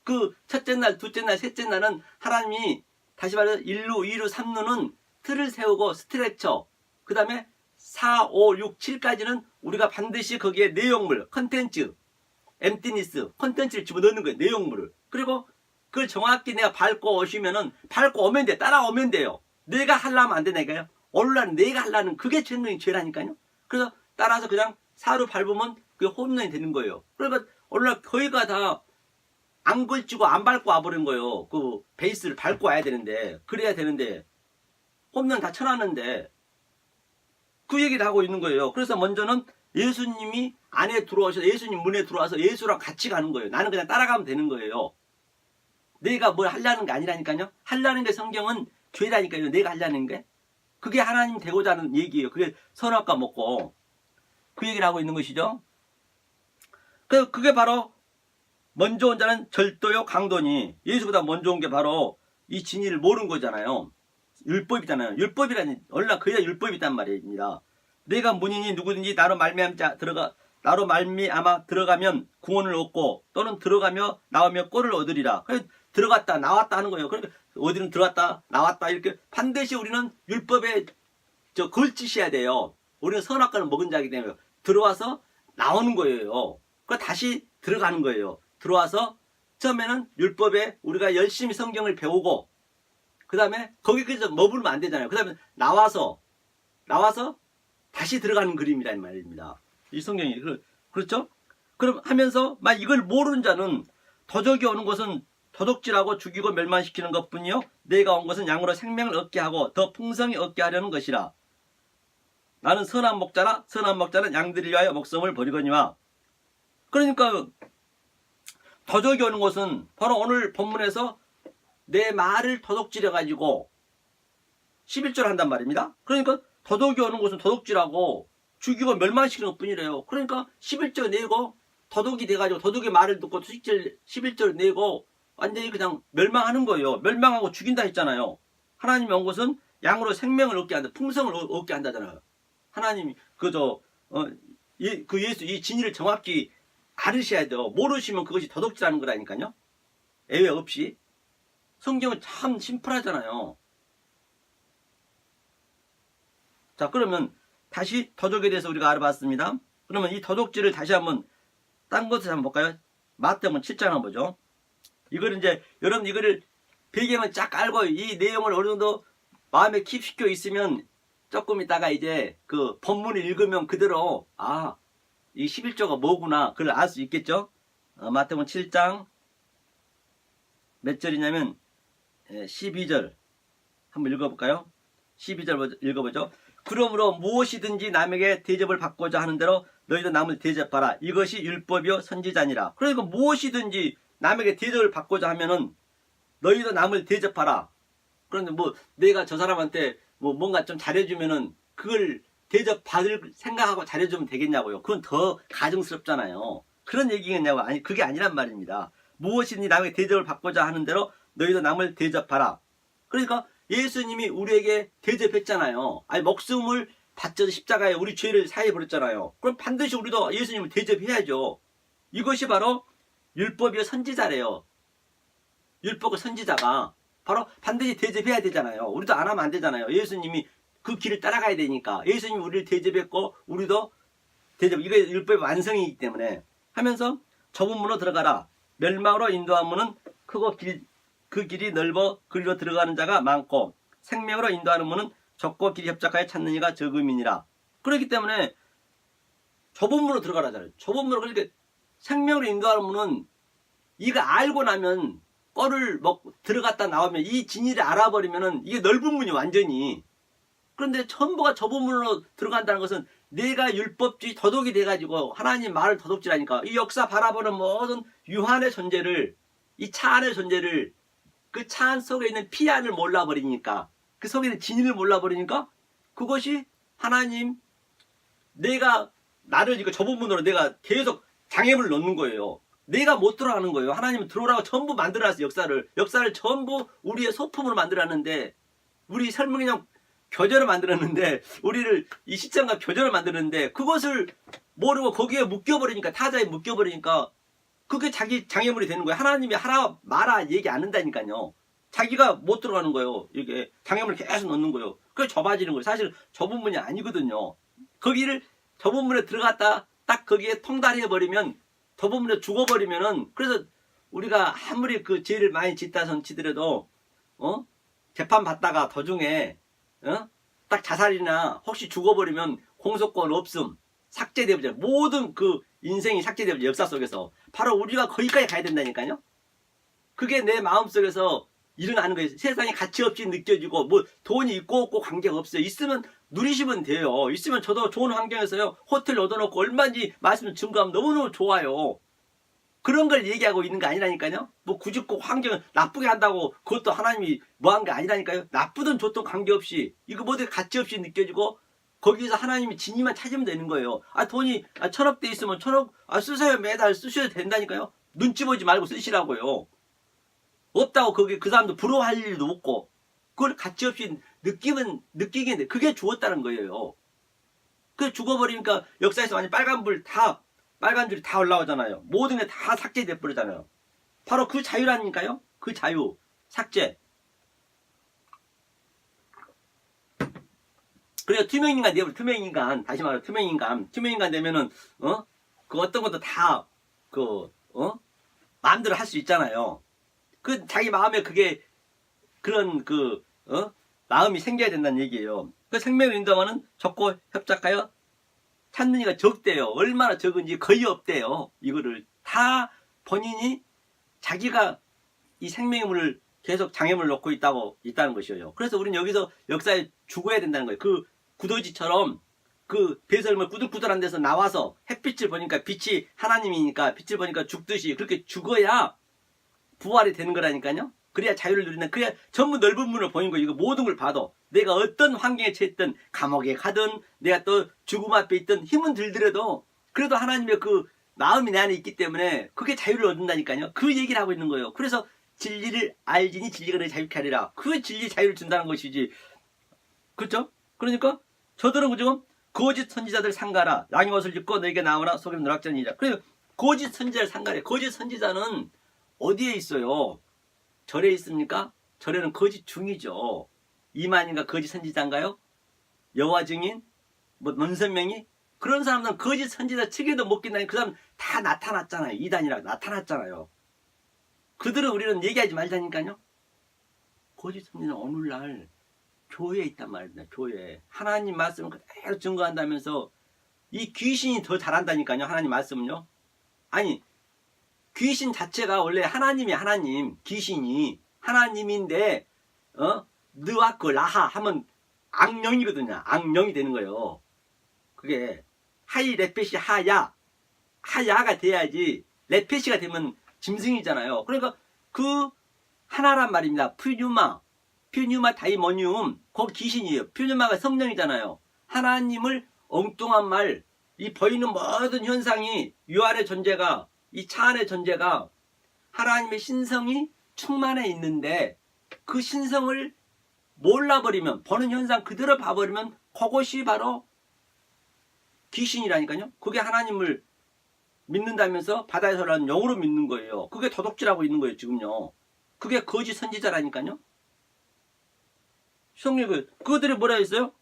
그 첫째 날, 둘째 날, 셋째 날은 하나님이 다시 말해서 1루, 2루, 3루는 틀을 세우고 스트레처, 그 다음에 4, 5, 6, 7까지는 우리가 반드시 거기에 내용물, 컨텐츠, 엠티니스, 컨텐츠를 집어넣는 거예요. 내용물을. 그리고 그걸 정확히 내가 밟고 오시면은, 밟고 오면 돼. 따라오면 돼요. 내가 하려면 안 되니까요. 오늘날 내가 하려는 그게 죄라니까요. 그래서 따라서 그냥 4루 밟으면 그게 홈런이 되는 거예요. 그러니까 오늘날 거의가 다 안 걸치고 안 밟고 와버린 거예요. 그 베이스를 밟고 와야 되는데, 그래야 되는데, 홈런 다 쳐놨는데, 그 얘기를 하고 있는 거예요. 그래서 먼저는 예수님이 안에 들어오셔서 예수님 문에 들어와서 예수랑 같이 가는 거예요. 나는 그냥 따라가면 되는 거예요. 내가 뭘 하려는 게 아니라니까요. 하려는 게 성경은 죄라니까요. 내가 하려는 게. 그게 하나님 되고자 하는 얘기예요. 그게 선악과 먹고. 그 얘기를 하고 있는 것이죠. 그게 바로 먼저 온 자는 절도요 강도니, 예수보다 먼저 온 게 바로 이 진리를 모르는 거잖아요. 율법이잖아요. 율법이라니, 원래 그야 율법이단 말입니다. 내가 문이니 누구든지 나로 말미암아 들어가면 구원을 얻고, 또는 들어가며 나오며 꼴을 얻으리라. 그래서 들어갔다 나왔다 하는 거예요. 그러니까 어디는 들어갔다 나왔다, 이렇게 반드시 우리는 율법에 걸치셔야 돼요. 우리는 선악과를 먹은 자이기 때문에 들어와서 나오는 거예요. 그러니까 다시 들어가는 거예요. 들어와서 처음에는 율법에 우리가 열심히 성경을 배우고, 그 다음에 거기까지 머물면 안 되잖아요. 그 다음에 나와서 다시 들어가는 그림이란 말입니다. 이 성경이. 그렇죠? 그럼 하면서 막 이걸 모르는 자는 도적이 오는 것은 도둑질하고 죽이고 멸망시키는 것뿐이요 내가 온 것은 양으로 생명을 얻게 하고 더 풍성히 얻게 하려는 것이라. 나는 선한 목자라 선한 목자는 양들을 위하여 목숨을 버리거니와. 그러니까 도적이 오는 것은 바로 오늘 본문에서 내 말을 도둑질해 가지고 11절 한단 말입니다. 그러니까 도둑이 오는 것은 도둑질하고 죽이고 멸망시키는 것뿐이래요. 그러니까 11절 내고 도둑이 돼가지고 도둑의 말을 듣고 11절 내고 완전히 그냥 멸망하는 거예요. 멸망하고 죽인다 했잖아요. 하나님이 온 것은 양으로 생명을 얻게 한다. 풍성을 얻게 한다잖아요. 하나님이 예수 이 진리를 정확히 알으셔야 돼요. 모르시면 그것이 도둑질하는 거라니까요. 예외 없이. 성경은 참 심플하잖아요. 자, 그러면 다시 도둑에 대해서 우리가 알아봤습니다. 그러면 이 도둑질을 다시 한번 딴 것을 한번 볼까요? 마태복음 7장 한번 보죠. 이거를 이제 여러분 이거를 배경을 쫙 알고 이 내용을 어느 정도 마음에 킵시켜 있으면 조금 있다가 이제 그 본문을 읽으면 그대로 이 11조가 뭐구나 그걸 알 수 있겠죠. 마태복음 7장 몇 절이냐면 12절 한번 읽어볼까요? 12절 읽어보죠. 그러므로 무엇이든지 남에게 대접을 받고자 하는 대로 너희도 남을 대접하라. 이것이 율법이요 선지자니라. 그러니까 무엇이든지 남에게 대접을 받고자 하면은 너희도 남을 대접하라. 그런데 뭐 내가 저 사람한테 뭐 뭔가 좀 잘해주면은 그걸 대접받을 생각하고 잘해주면 되겠냐고요. 그건 더 가증스럽잖아요. 그런 얘기겠냐고. 아니 그게 아니란 말입니다. 무엇이든지 남에게 대접을 받고자 하는 대로 너희도 남을 대접하라. 그러니까 예수님이 우리에게 대접했잖아요. 아니 목숨을 바쳐서 십자가에 우리 죄를 사해 버렸잖아요. 그럼 반드시 우리도 예수님을 대접해야죠. 이것이 바로 율법이요 선지자래요. 율법과 선지자가 바로 반드시 대접해야 되잖아요. 우리도 안 하면 안 되잖아요. 예수님이 그 길을 따라가야 되니까. 예수님이 우리를 대접했고 우리도 대접. 이게 율법의 완성이기 때문에 하면서 좁은 문으로 들어가라. 멸망으로 인도한 문은 크고 그 길이 넓어 그리로 들어가는 자가 많고 생명으로 인도하는 문은 좁고 길이 협착하여 찾는 이가 적음이니라. 그렇기 때문에 좁은 문으로 들어가라잖아요. 좁은 문으로. 그러니까 생명으로 인도하는 문은 이거 알고 나면 꼴을 먹고 들어갔다 나오면 이 진리를 알아버리면은 이게 넓은 문이 완전히. 그런데 전부가 좁은 문으로 들어간다는 것은 내가 율법주의 도둑이 돼가지고 하나님 말을 도둑질하니까 이 역사 바라보는 모든 유한의 존재를 이 차 안의 존재를 그 차 안 속에 있는 피안을 몰라버리니까 그 속에 있는 진리를 몰라버리니까 그것이 하나님 내가 나를 이거 좁은 문으로 내가 계속 장애물을 넣는 거예요. 내가 못 들어가는 거예요. 하나님은 들어오라고 전부 만들어놨어요. 역사를 전부 우리의 소품으로 만들어놨는데 우리 설명인형 교전을 만들었는데 우리를 이 시점과 교전을 만들었는데 그것을 모르고 거기에 묶여버리니까 타자에 묶여버리니까 그게 자기 장애물이 되는 거예요. 하나님이 하라 마라 얘기 안 한다니까요. 자기가 못 들어가는 거예요. 이게 장애물을 계속 넣는 거예요. 그게 좁아지는 거예요. 사실 좁은 문이 아니거든요. 거기를 좁은 문에 들어갔다 딱 거기에 통달해버리면 좁은 문에 죽어버리면은 그래서 우리가 아무리 그 죄를 많이 짓다 손치더라도 재판 받다가 도중에 딱 자살이나 혹시 죽어버리면 공소권 없음 삭제되어버려. 모든 그 인생이 삭제되어버려. 역사 속에서. 바로 우리가 거기까지 가야 된다니까요. 그게 내 마음속에서 일어나는 거예요. 세상에 가치 없이 느껴지고 뭐 돈이 있고 없고 관계가 없어요. 있으면 누리시면 돼요. 있으면 저도 좋은 환경에서요. 호텔 얻어놓고 얼마인지 말씀 증거하면 너무너무 좋아요. 그런 걸 얘기하고 있는 거 아니라니까요. 뭐 굳이 꼭 환경을 나쁘게 한다고 그것도 하나님이 뭐 한 게 아니라니까요. 나쁘든 좋든 관계없이 이거 모두 가치 없이 느껴지고 거기서 하나님이 진리만 찾으면 되는 거예요. 돈이 1,000억 대 있으면 1,000억 쓰세요. 매달 쓰셔도 된다니까요. 눈치 보지 말고 쓰시라고요. 없다고 거기 그 사람도 부러워할 일도 없고 그걸 가치 없이 느끼겠는데 그게 죽었다는 거예요. 그 죽어버리니까 역사에서 완전 빨간 줄이 다 올라오잖아요. 모든 게 다 삭제돼 버리잖아요. 바로 그 자유라니까요. 그 자유, 삭제. 그래서 투명인간 되면 투명인간, 다시 말해 투명인간 되면은 그 어떤 것도 다 마음대로 할 수 있잖아요. 그 자기 마음에 그게 그런 마음이 생겨야 된다는 얘기예요. 그 생명을 인도하는 좁고 협착하여 찾는 이가 적대요. 얼마나 적은지 거의 없대요. 이거를 다 본인이 자기가 이 생명의 문을 계속 장애물을 놓고 있다는 것이에요. 그래서 우리는 여기서 역사에 죽어야 된다는 거예요. 그 구더지처럼 그 배설물 꾸들꾸들한 데서 나와서 햇빛을 보니까 빛이 하나님이니까 빛을 보니까 죽듯이 그렇게 죽어야 부활이 되는 거라니까요. 그래야 자유를 누린다. 그래야 전부 넓은 문을 보인 거예요. 이거 모든 걸 봐도 내가 어떤 환경에 처했든 감옥에 가든 내가 또 죽음 앞에 있든 힘은 들더라도 그래도 하나님의 그 마음이 내 안에 있기 때문에 그게 자유를 얻는다니까요. 그 얘기를 하고 있는 거예요. 그래서 진리를 알지니 진리가 너를 자유케 하리라. 그 진리 자유를 준다는 것이지. 그렇죠? 그러니까 저들은 지금 거짓 선지자들 상가라. 양의 옷을 입고 너에게 나오나 속에는 노략전이라. 그래서 거짓 선지자를 상가래. 거짓 선지자는 어디에 있어요? 절에 있습니까? 절에는 거짓 중이죠. 이만인가 거짓 선지자인가요? 여호와 증인? 뭐 문선명이? 그런 사람들은 거짓 선지자 측에도 못 낀다니 그 사람 다 나타났잖아요. 이단이라고 나타났잖아요. 그들은 우리는 얘기하지 말자니까요. 거짓 선지자는 오늘날 교회에 있단 말입니다. 교회에. 하나님 말씀을 그대로 증거한다면서 이 귀신이 더 잘한다니까요. 하나님 말씀은요. 아니 귀신 자체가 원래 하나님이 하나님, 귀신이 하나님인데 느와 그 라하 하면 악령이거든요. 악령이 되는 거예요. 그게 하이 레페시 하야가 돼야지 레페시가 되면 짐승이잖아요. 그러니까 그 하나란 말입니다. 퓨뉴마 다이모니움 거기 귀신이에요. 퓨뉴마가 성령이잖아요. 하나님을 엉뚱한 말, 이 보이는 모든 현상이 유 안의 존재가 이 차 안의 존재가 하나님의 신성이 충만해 있는데 그 신성을 몰라버리면 보는 현상 그대로 봐버리면 그것이 바로 귀신이라니까요. 그게 하나님을 믿는다면서 바다에서라는 영으로 믿는 거예요. 그게 도둑질하고 있는 거예요. 지금요. 그게 거짓 선지자라니까요. 성령 그들이 뭐라 했어요?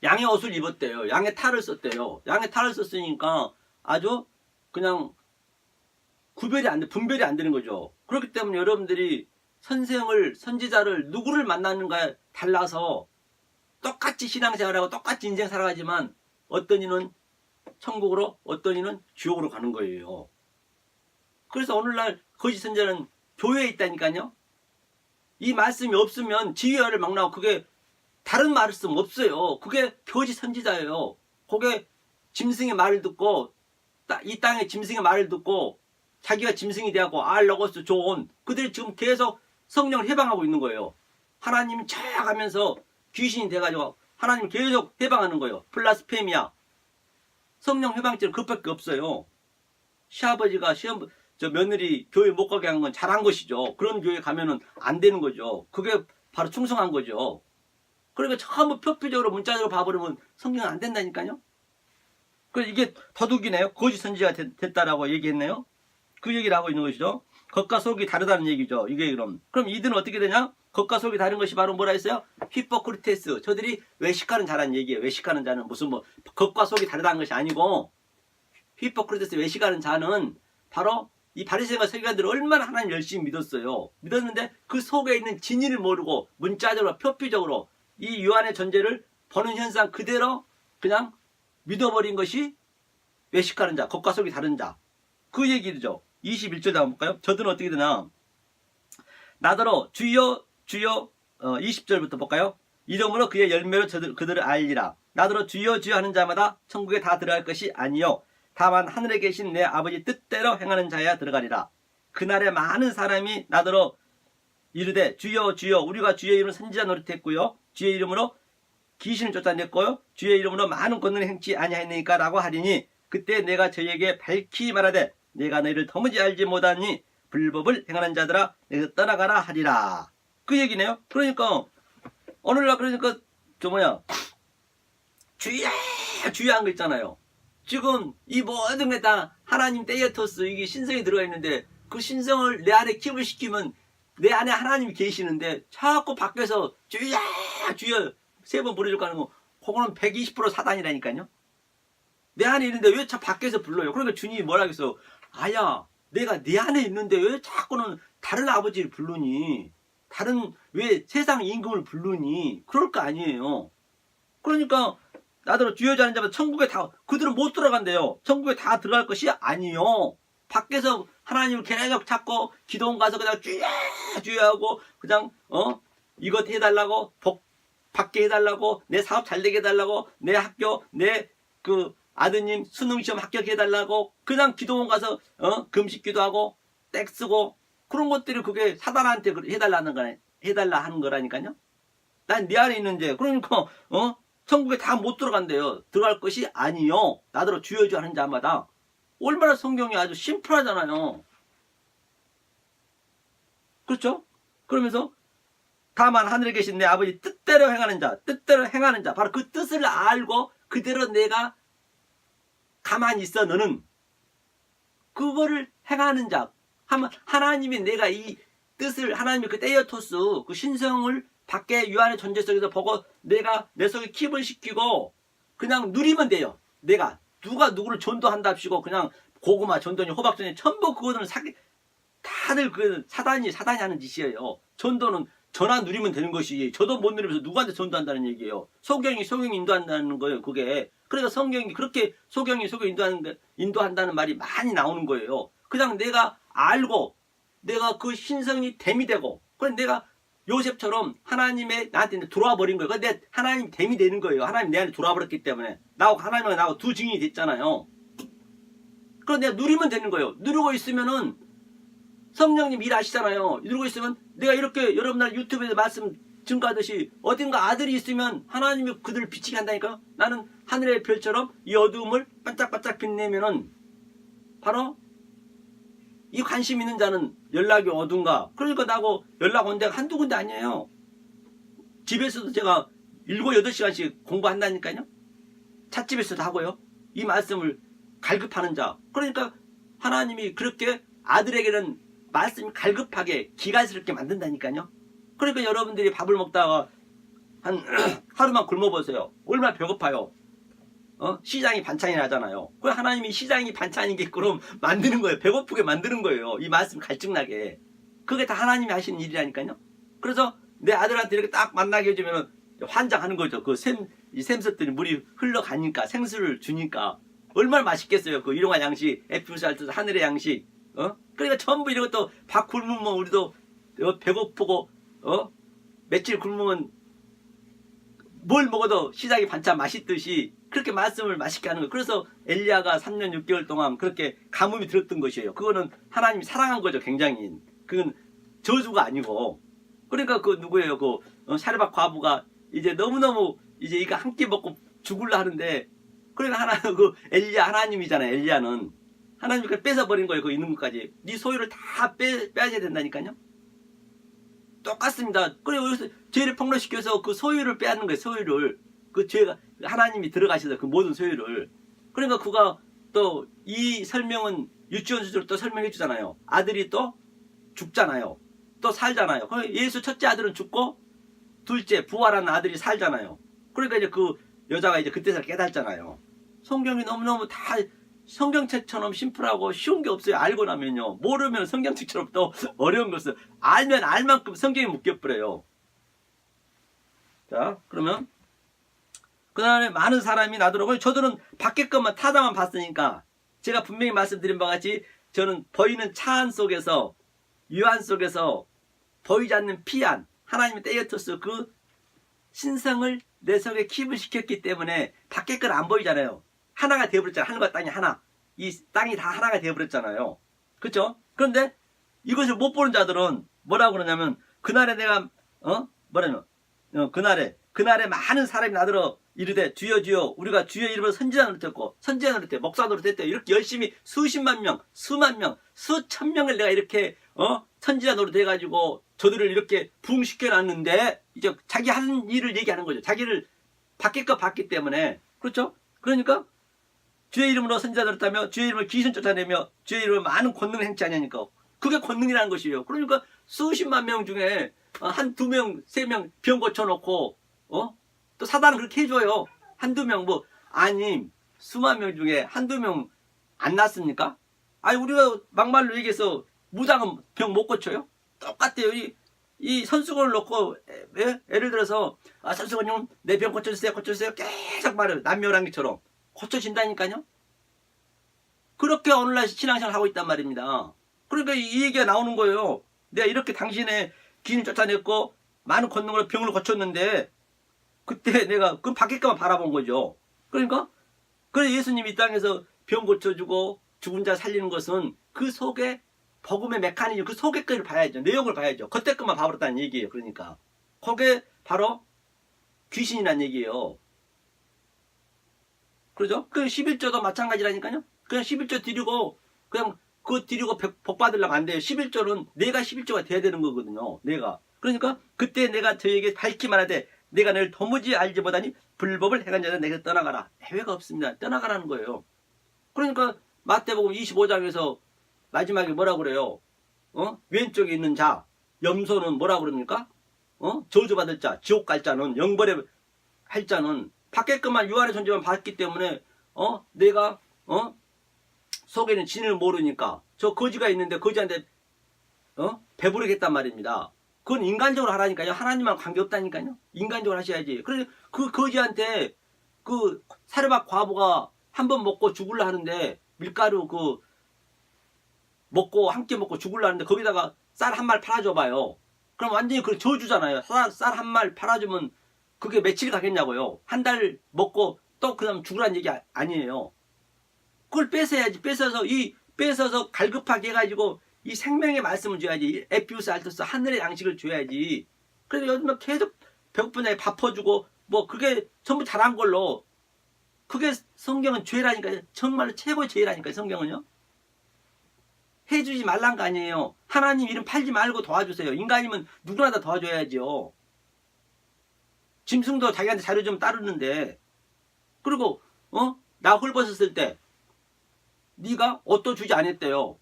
양의 옷을 입었대요. 양의 탈을 썼대요. 양의 탈을 썼으니까 아주 그냥 분별이 안 되는 거죠. 그렇기 때문에 여러분들이 선지자를 누구를 만나는가에 달라서 똑같이 신앙생활하고 똑같이 인생 살아가지만 어떤 이는 천국으로 어떤 이는 지옥으로 가는 거예요. 그래서 오늘날 거짓 선지자는 교회에 있다니까요. 이 말씀이 없으면 지휘어를 막 나오고 그게 다른 말씀 없어요. 그게 거짓 선지자예요. 그게 짐승의 말을 듣고 이 땅의 짐승의 말을 듣고 자기가 짐승이 되고 알로고스 좋은 그들이 지금 계속 성령을 해방하고 있는 거예요. 하나님 쫙 하면서 귀신이 돼가지고 하나님 계속 해방하는 거예요. 플라스페미아 성령 해방죄는 그것밖에 없어요. 시아버지가 저 며느리 교회 못 가게 한 건 잘한 것이죠. 그런 교회 가면은 안 되는 거죠. 그게 바로 충성한 거죠. 그러니까 전부 표피적으로 문자적으로 봐버리면 성령 안 된다니까요. 그래서 이게 도둑이네요. 거짓 선지자가 됐다라고 얘기했네요. 그 얘기를 하고 있는 것이죠. 겉과 속이 다르다는 얘기죠. 이게 그럼 이들은 어떻게 되냐? 겉과 속이 다른 것이 바로 뭐라 했어요? 히포크리테스. 저들이 외식하는 자라는 얘기예요. 외식하는 자는 무슨 뭐 겉과 속이 다르다는 것이 아니고 히포크리테스 외식하는 자는 바로 이 바리새인과 서기관들은 얼마나 하나님 열심히 믿었어요. 믿었는데 그 속에 있는 진리를 모르고 문자적으로 표피적으로 이 유한의 존재를 보는 현상 그대로 그냥 믿어버린 것이 외식하는 자, 겉과 속이 다른 자. 그 얘기죠. 21절 한번 볼까요? 저들은 어떻게 되나? 나더러 주여 주여 20절부터 볼까요? 이러므로 그의 열매로 그들을 알리라. 나더러 주여 주여 하는 자마다 천국에 다 들어갈 것이 아니요 다만 하늘에 계신 내 아버지 뜻대로 행하는 자야 들어가리라. 그날에 많은 사람이 나더러 이르되 주여 주여 우리가 주의 이름으로 선지자 노릇했고요 주의 이름으로 귀신을 쫓아냈고요 주의 이름으로 많은 권능을 행치 아니하였느니까 라고 하리니 그때 내가 저희에게 밝히 말하되 내가 너희를 도무지 알지 못하니 불법을 행하는 자들아 내가 떠나가라 하리라. 그 얘기네요. 그러니까 오늘날 그러니까 주의야 주의한 거 있잖아요. 지금 이 모든 게 다 하나님 테이어토스 이게 신성이 들어가 있는데 그 신성을 내 안에 기부시키면 내 안에 하나님이 계시는데 자꾸 밖에서 주여 주여 3번 부르려고 하는 거 그거는 120% 사단이라니까요. 내 안에 있는데 왜 저 밖에서 불러요? 그러니까 주님이 뭐라 그랬어? 아야 내가 네 안에 있는데 왜 자꾸는 다른 아버지를 부르니? 왜 세상 임금을 부르니? 그럴 거 아니에요. 그러니까 나더러 주여 하는 자마다 천국에 다 그들은 못 들어간대요. 천국에 다 들어갈 것이 아니요. 밖에서 하나님을 계속 찾고 기도원 가서 그냥 주여하고 그냥 이것 해달라고 복 받게 해달라고 내 사업 잘 되게 해달라고 내 학교 내 그 아드님 수능 시험 합격해달라고 그냥 기도원 가서 금식 기도하고 땡 쓰고 그런 것들이 그게 사단한테 해달라 하는 거라니까요. 난 네 안에 있는데 그러니까 천국에 다 못 들어간대요. 들어갈 것이 아니요. 나더러 주여 주여 하는 자마다. 얼마나 성경이 아주 심플하잖아요. 그렇죠? 그러면서 다만 하늘에 계신 내 아버지 뜻대로 행하는 자, 뜻대로 행하는 자, 바로 그 뜻을 알고 그대로 내가 가만히 있어 너는 그거를 행하는 자. 하나님이 내가 이 뜻을 하나님이 그 테이오토스 그 신성을 밖에 유한의 존재 속에서 보고 내가 내 속에 킵을 시키고 그냥 누리면 돼요. 내가 누가 누구를 전도한답시고 그냥 고구마 전도니 호박전이 전부 그거는 다들 그 사단이 하는 짓이에요. 전도는 전화 누리면 되는 것이 저도 못 누리면서 누구한테 전도한다는 얘기예요. 소경이 인도한다는 거예요. 그게 그러니까 성경이 그렇게 소경이 인도한다는 말이 많이 나오는 거예요. 그냥 내가 알고 내가 그 신성이 댐이 되고 그래 내가 요셉처럼 하나님의 나한테 들어와 버린 거예요. 근데 하나님 댐이 되는 거예요. 하나님 내 안에 들어와 버렸기 때문에 나하고 하나님과 나하고 두 증인이 됐잖아요. 그럼 내가 누리면 되는 거예요. 누리고 있으면은 성령님 일하시잖아요. 누리고 있으면 내가 이렇게 여러분들 유튜브에서 말씀 증거하듯이 어딘가 아들이 있으면 하나님이 그들을 비치게 한다니까요. 나는 하늘의 별처럼 이 어두움을 반짝반짝 빛내면은 바로 이 관심 있는 자는 연락이 오든가. 그러니까 나하고 연락 온 데가 한두 군데 아니에요. 집에서도 제가 7, 8시간씩 공부한다니까요. 찻집에서도 하고요. 이 말씀을 갈급하는 자. 그러니까 하나님이 그렇게 아들에게는 말씀이 갈급하게 기갈스럽게 만든다니까요. 그러니까 여러분들이 밥을 먹다가 한 하루만 굶어보세요. 얼마나 배고파요. 시장이 반찬이 나잖아요. 그 하나님이 시장이 반찬이게끔 만드는 거예요. 배고프게 만드는 거예요. 이 말씀 갈증나게. 그게 다 하나님이 하시는 일이라니까요. 그래서 내 아들한테 이렇게 딱 만나게 해주면 환장하는 거죠. 그 샘섰더니 물이 흘러가니까 생수를 주니까 얼마나 맛있겠어요. 그 일용할 양식, 에피우스알트 하늘의 양식. 그러니까 전부 이런 것도 밥 굶으면 우리도 배고프고 며칠 굶으면 뭘 먹어도 시장이 반찬 맛있듯이 그렇게 말씀을 맛있게 하는 거예요. 그래서 엘리야가 3년 6개월 동안 그렇게 가뭄이 들었던 것이에요. 그거는 하나님이 사랑한 거죠. 굉장히. 그건 저주가 아니고. 그러니까 그 누구예요? 그 사르밧 과부가 이제 너무너무 이제 이거 한 끼 먹고 죽을라 하는데 그러니까 그 엘리야 하나님이잖아요. 엘리야는 하나님이 그걸 뺏어버린 거예요. 그 있는 것까지. 네 소유를 다 빼앗아야 된다니까요. 똑같습니다. 그리고 여기서 죄를 폭로시켜서 그 소유를 빼앗는 거예요. 소유를. 그 죄가 하나님이 들어가셔서 그 모든 소유를. 그러니까 그가 또 이 설명은 유치원 수준으로 또 설명해 주잖아요. 아들이 또 죽잖아요. 또 살잖아요. 예수 첫째 아들은 죽고 둘째 부활한 아들이 살잖아요. 그러니까 이제 그 여자가 이제 그때서 깨닫잖아요. 성경이 너무너무 다 성경책처럼 심플하고 쉬운 게 없어요. 알고 나면요. 모르면 성경책처럼 또 어려운 것을 알면 알만큼 성경이 묶여버려요. 자, 그러면 그 다음에 많은 사람이 나더라고요. 저들은 밖에 것만 타다만 봤으니까 제가 분명히 말씀드린 바와 같이 저는 보이는 차 안 속에서 유한 속에서 보이지 않는 피안 하나님의 테이오토스 그 신성을 내 속에 킵을 시켰기 때문에 밖에 건 안 보이잖아요. 하나가 되어버렸잖아요. 하늘과 땅이 하나. 이 땅이 다 하나가 되어버렸잖아요. 그렇죠? 그런데 이것을 못 보는 자들은 뭐라고 그러냐면 그날에 내가 그날에 많은 사람이 나더러 이르되 주여 주여 우리가 주의 이름으로 선지자 노릇했고 선지자 노릇해 목사 노릇했대. 이렇게 열심히 수십만 명 수만 명 수천 명을 내가 이렇게 선지자 노릇해가지고 저들을 이렇게 부흥시켜놨는데 이제 자기 하는 일을 얘기하는 거죠. 자기를 밖에 거 봤기 때문에. 그렇죠? 그러니까 주의 이름으로 선지자 노릇하며 주의 이름으로 귀신 쫓아내며 주의 이름으로 많은 권능을 행치 하냐니까. 그게 권능이라는 것이에요. 그러니까 수십만 명 중에 한두 명, 세 명 병 고쳐놓고 또 사단은 그렇게 해줘요. 한두 명 아니 수만 명 중에 한두 명 안 났습니까? 아니 우리가 막말로 얘기해서 무당은 병 못 고쳐요? 똑같아요. 이 선수건을 놓고 예를 들어서 선수건님 내 병 고쳐주세요 계속 말해요. 남녀랑기처럼 고쳐진다니까요. 그렇게 오늘날 신앙생활을 하고 있단 말입니다. 그러니까 이 얘기가 나오는 거예요. 내가 이렇게 당신의 기인을 쫓아냈고 많은 권능으로 병을 고쳤는데 그때 내가 그 밖에까만 바라본 거죠. 그러니까 그래 예수님이 이 땅에서 병 고쳐주고 죽은 자 살리는 것은 그 속에 복음의 메커니즘, 그 속의 거를 봐야죠. 내용을 봐야죠. 그때 것만 봐버렸다는 얘기예요. 그러니까 그게 바로 귀신이란 얘기예요. 그러죠? 그 11조도 마찬가지라니까요. 그냥 11조 드리고 그냥 그거 드리고 복 받으려면 안 돼요. 11조는 내가 11조가 돼야 되는 거거든요. 내가. 그러니까 그때 내가 저에게 밝히 말하되 내가 너를 도무지 알지 못하니 불법을 행한 자는 내게 떠나가라. 해외가 없습니다. 떠나가라는 거예요. 그러니까 마태복음 25장에서 마지막에 뭐라고 그래요? 왼쪽에 있는 자, 염소는 뭐라고 그럽니까? 저주받을 자, 지옥 갈 자는, 영벌에 할 자는 밖에 것만 유한의 존재만 봤기 때문에 내가 속에는 진을 모르니까 저 거지가 있는데 거지한테 배부르겠단 말입니다. 그건 인간적으로 하라니까요. 하나님만 관계없다니까요. 인간적으로 하셔야지. 그래서 그 거지한테 그 사르밧 과부가 한 번 먹고 죽을라 하는데 밀가루 그 먹고 함께 먹고 죽을라 하는데 거기다가 쌀 한 말 팔아줘봐요. 그럼 완전히 그 저주잖아요. 쌀 한 말 팔아주면 그게 며칠 가겠냐고요. 한 달 먹고 또 그 다음 죽으라는 얘기 아니에요. 그걸 뺏어야지. 뺏어서 갈급하게 해가지고 이 생명의 말씀을 줘야지. 에피우스 알토스 하늘의 양식을 줘야지. 그래서 요즘 계속 배고픈데 밥 퍼주고 뭐 그게 전부 잘한 걸로 그게 성경은 죄라니까요. 정말로 최고의 죄라니까요. 성경은요. 해주지 말란 거 아니에요. 하나님 이름 팔지 말고 도와주세요. 인간이면 누구나 다 도와줘야죠. 짐승도 자기한테 자료 좀 따르는데 그리고 나 헐벗었을 때 네가 옷도 주지 않았대요.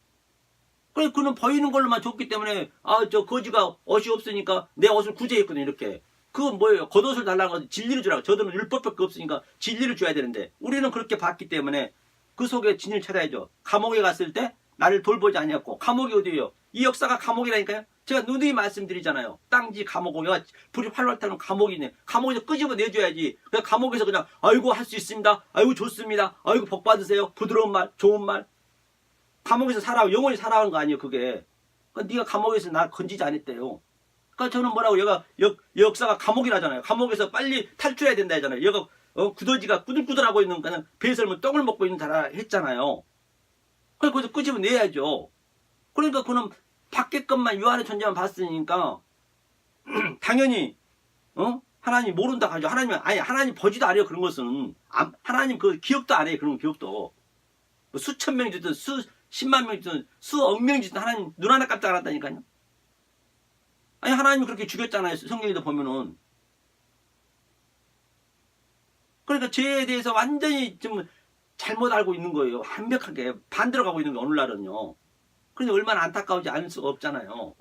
그래 그는 보이는 걸로만 줬기 때문에 저 거지가 옷이 없으니까 내 옷을 구제했거든 이렇게. 그건 뭐예요? 겉옷을 달라는 건 진리를 주라고. 저들은 율법밖에 없으니까 진리를 줘야 되는데 우리는 그렇게 봤기 때문에 그 속에 진리를 찾아야죠. 감옥에 갔을 때 나를 돌보지 아니었고 감옥이 어디예요? 이 역사가 감옥이라니까요. 제가 누누이 말씀드리잖아요. 땅지 감옥, 야 불이 활활 타는 감옥이네. 감옥에서 끄집어 내줘야지. 그냥 감옥에서 그냥 아이고 할 수 있습니다. 아이고 좋습니다. 아이고 복 받으세요. 부드러운 말, 좋은 말. 감옥에서 영원히 살아가는 거 아니에요 그게. 그러니까 네가 감옥에서 나 건지지 않았대요. 그러니까 저는 뭐라고 얘가 역사가 감옥이라잖아요. 감옥에서 빨리 탈출해야 된다 하잖아요. 얘가 구더지가 꾸들꾸들하고 있는 그냥 배설물 똥을 먹고 있는 자라 했잖아요. 그래서 거기서 끄집어 내야죠. 그러니까 그는 밖에 것만 유한의 존재만 봤으니까 당연히 하나님 모른다 하죠. 하나님 보지도 않아요. 그런 것은 하나님 그 기억도 안 해요. 그런 기억도 뭐 수천 명이 주든 수십만 명이 주든 수억 명이 주든 하나님 눈 하나 깜짝 안 한다니까요. 아니 하나님이 그렇게 죽였잖아요. 성경에도 보면은. 그러니까 죄에 대해서 완전히 좀 잘못 알고 있는 거예요. 완벽하게 반대로 가고 있는 게 오늘날은요. 그런데 얼마나 안타까운지 알 수가 없잖아요.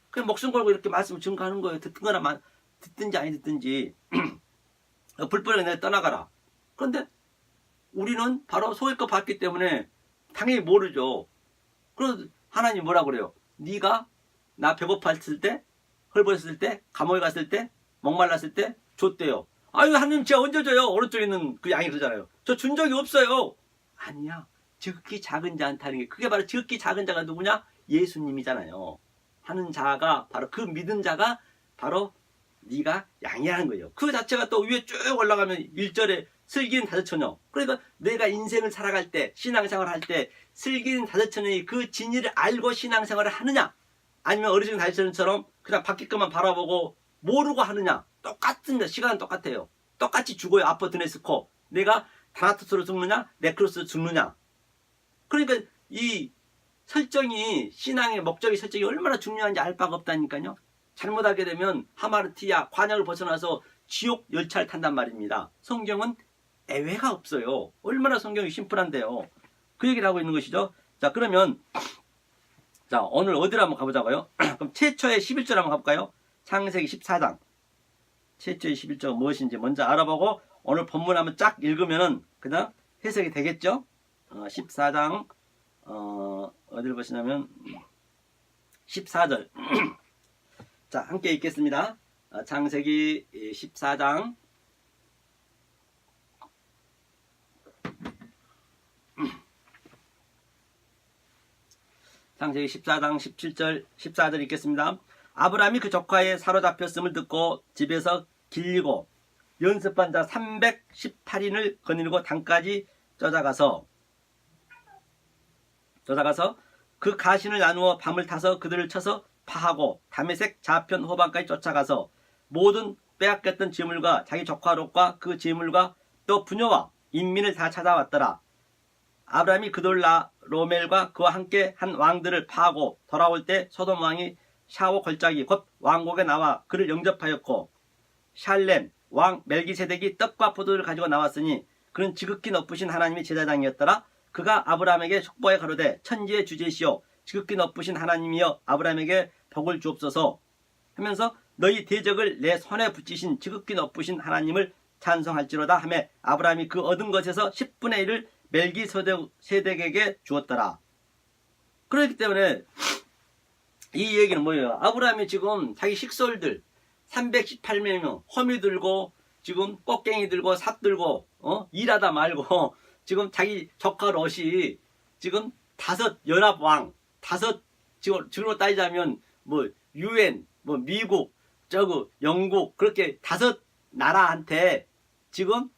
그냥 목숨 걸고 이렇게 말씀을 증거하는 거예요. 듣든지 아니 듣든지 불법에 내가 떠나가라. 그런데 우리는 바로 속일 거 봤기 때문에 당연히 모르죠. 그래서 하나님 뭐라 그래요? 네가 나 배고팠을 때, 헐벗었을 때, 감옥에 갔을 때, 목말랐을 때 줬대요. 아유 하나님 제가 언제 줘요? 오른쪽에 있는 그 양이 그러잖아요. 저 준 적이 없어요. 아니야. 지극히 작은 자한테 하는 게 그게 바로 지극히 작은 자가 누구냐? 예수님이잖아요. 하는 자가 바로 그 믿은 자가 바로 네가 양이라는 거예요. 그 자체가 또 위에 쭉 올라가면 1절에 슬기는 다섯 처녀. 그러니까 내가 인생을 살아갈 때 신앙생활을 할 때 슬기는 다섯 처녀의 그 진리를 알고 신앙생활을 하느냐 아니면 어리석은 다섯 처녀처럼 그냥 밖에 것만 바라보고 모르고 하느냐 똑같습니다. 시간은 똑같아요. 똑같이 죽어요. 아포드네스코. 내가 다나토스로 죽느냐 네크로스로 죽느냐. 그러니까 이 설정이 신앙의 목적의 설정이 얼마나 중요한지 알 바가 없다니까요. 잘못하게 되면 하마르티아 관역을 벗어나서 지옥 열차를 탄단 말입니다. 성경은 애외가 없어요. 얼마나 성경이 심플한데요. 그 얘기를 하고 있는 것이죠. 자 그러면 자 오늘 어디로 한번 가보자고요. 그럼 최초의 11절 한번 가볼까요? 창세기 14장 최초의 11절은 무엇인지 먼저 알아보고 오늘 본문 한번 쫙 읽으면은 그다음 해석이 되겠죠. 14장 어디를 보시냐면 14절 자 함께 읽겠습니다. 창세기 14장 창세기 14장 17절 14절 읽겠습니다. 아브라함이 그 조카의 사로잡혔음을 듣고 집에서 길리고 연습한 자 318인을 거느리고 단까지 쫓아가서 그 가신을 나누어 밤을 타서 그들을 쳐서 파하고 다메섹 좌편 호반까지 쫓아가서 모든 빼앗겼던 재물과 자기 조카 롯과 그 재물과 또 부녀와 인민을 다 찾아왔더라. 아브라함이 그돌라 로멜과 그와 함께 한 왕들을 파하고 돌아올 때 소돔 왕이 샤오 골짜기 곧 왕국에 나와 그를 영접하였고 샬렘 왕 멜기세덱이 떡과 포도를 가지고 나왔으니 그는 지극히 높으신 하나님의 제사장이었더라. 그가 아브라함에게 촉보에 가로되 천지의 주제시오 지극히 높으신 하나님이여 아브라함에게 복을 주옵소서 하면서 너희 대적을 내 손에 붙이신 지극히 높으신 하나님을 찬송할지로다 하며 아브라함이 그 얻은 것에서 10분의 1을 멜기세덱에게 주었더라. 그렇기 때문에 이 얘기는 뭐예요? 아브라함이 지금 자기 식솔들 318명 허미 들고 지금 꽃갱이 들고 삽 들고 일하다 말고 지금 자기 조카 롯이 지금 5 연합왕 5 지금으로 따지자면 뭐 UN 뭐 미국 영국 그렇게 5 나라한테 지금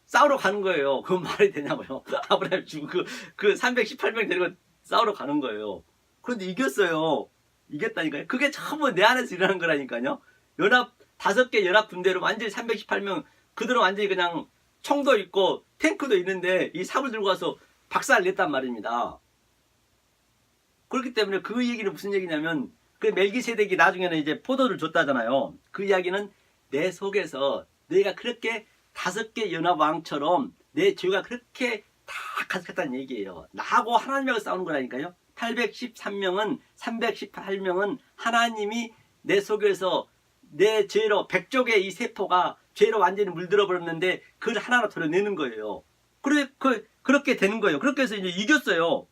싸우러 가는 거예요. 그건 말이 되냐고요. 아브라함이 지금 그 318명 데리고 싸우러 가는 거예요. 그런데 이겼어요. 이겼다니까요. 그게 전부 내 안에서 일어나는 거라니까요. 5개 연합 군대로 완전히 318명 그들은 완전히 그냥 총도 있고 탱크도 있는데 이 삽을 들고 와서 박살을 냈단 말입니다. 그렇기 때문에 그 얘기는 무슨 얘기냐면 그 멜기세덱이 나중에는 이제 포도를 줬다잖아요. 그 이야기는 내 속에서 내가 그렇게 5개 연합 왕처럼 내 죄가 그렇게 다 가득했다는 얘기예요. 나하고 하나님하고 싸우는 거라니까요. 813명은 318명은 하나님이 내 속에서 내 죄로 백족의 이 세포가 죄로 완전히 물들어 버렸는데 그걸 하나로 덜어내는 거예요. 그렇게 되는 거예요. 그렇게 해서 이제 이겼어요.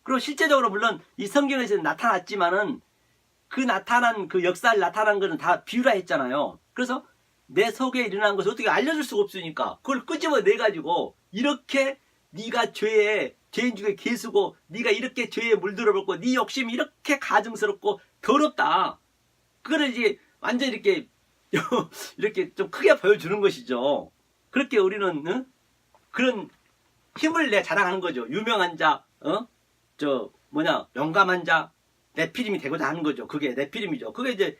그리고 실제적으로 물론 이 성경에서 나타났지만은 그 나타난 그 역사를 나타난 거는 다 비유라 했잖아요. 그래서 내 속에 일어난 것을 어떻게 알려줄 수가 없으니까 그걸 끄집어내 가지고 이렇게 네가 죄인 중에 개수고 네가 이렇게 죄에 물들어 버렸고 네 욕심이 이렇게 가증스럽고 더럽다. 그걸 이제 완전 이렇게 좀 크게 보여주는 것이죠. 그렇게 우리는 그런 힘을 내 자랑하는 거죠. 유명한 자, 용감한 자, 네피림이 되고자 하는 거죠. 그게 네피림이죠. 그게 이제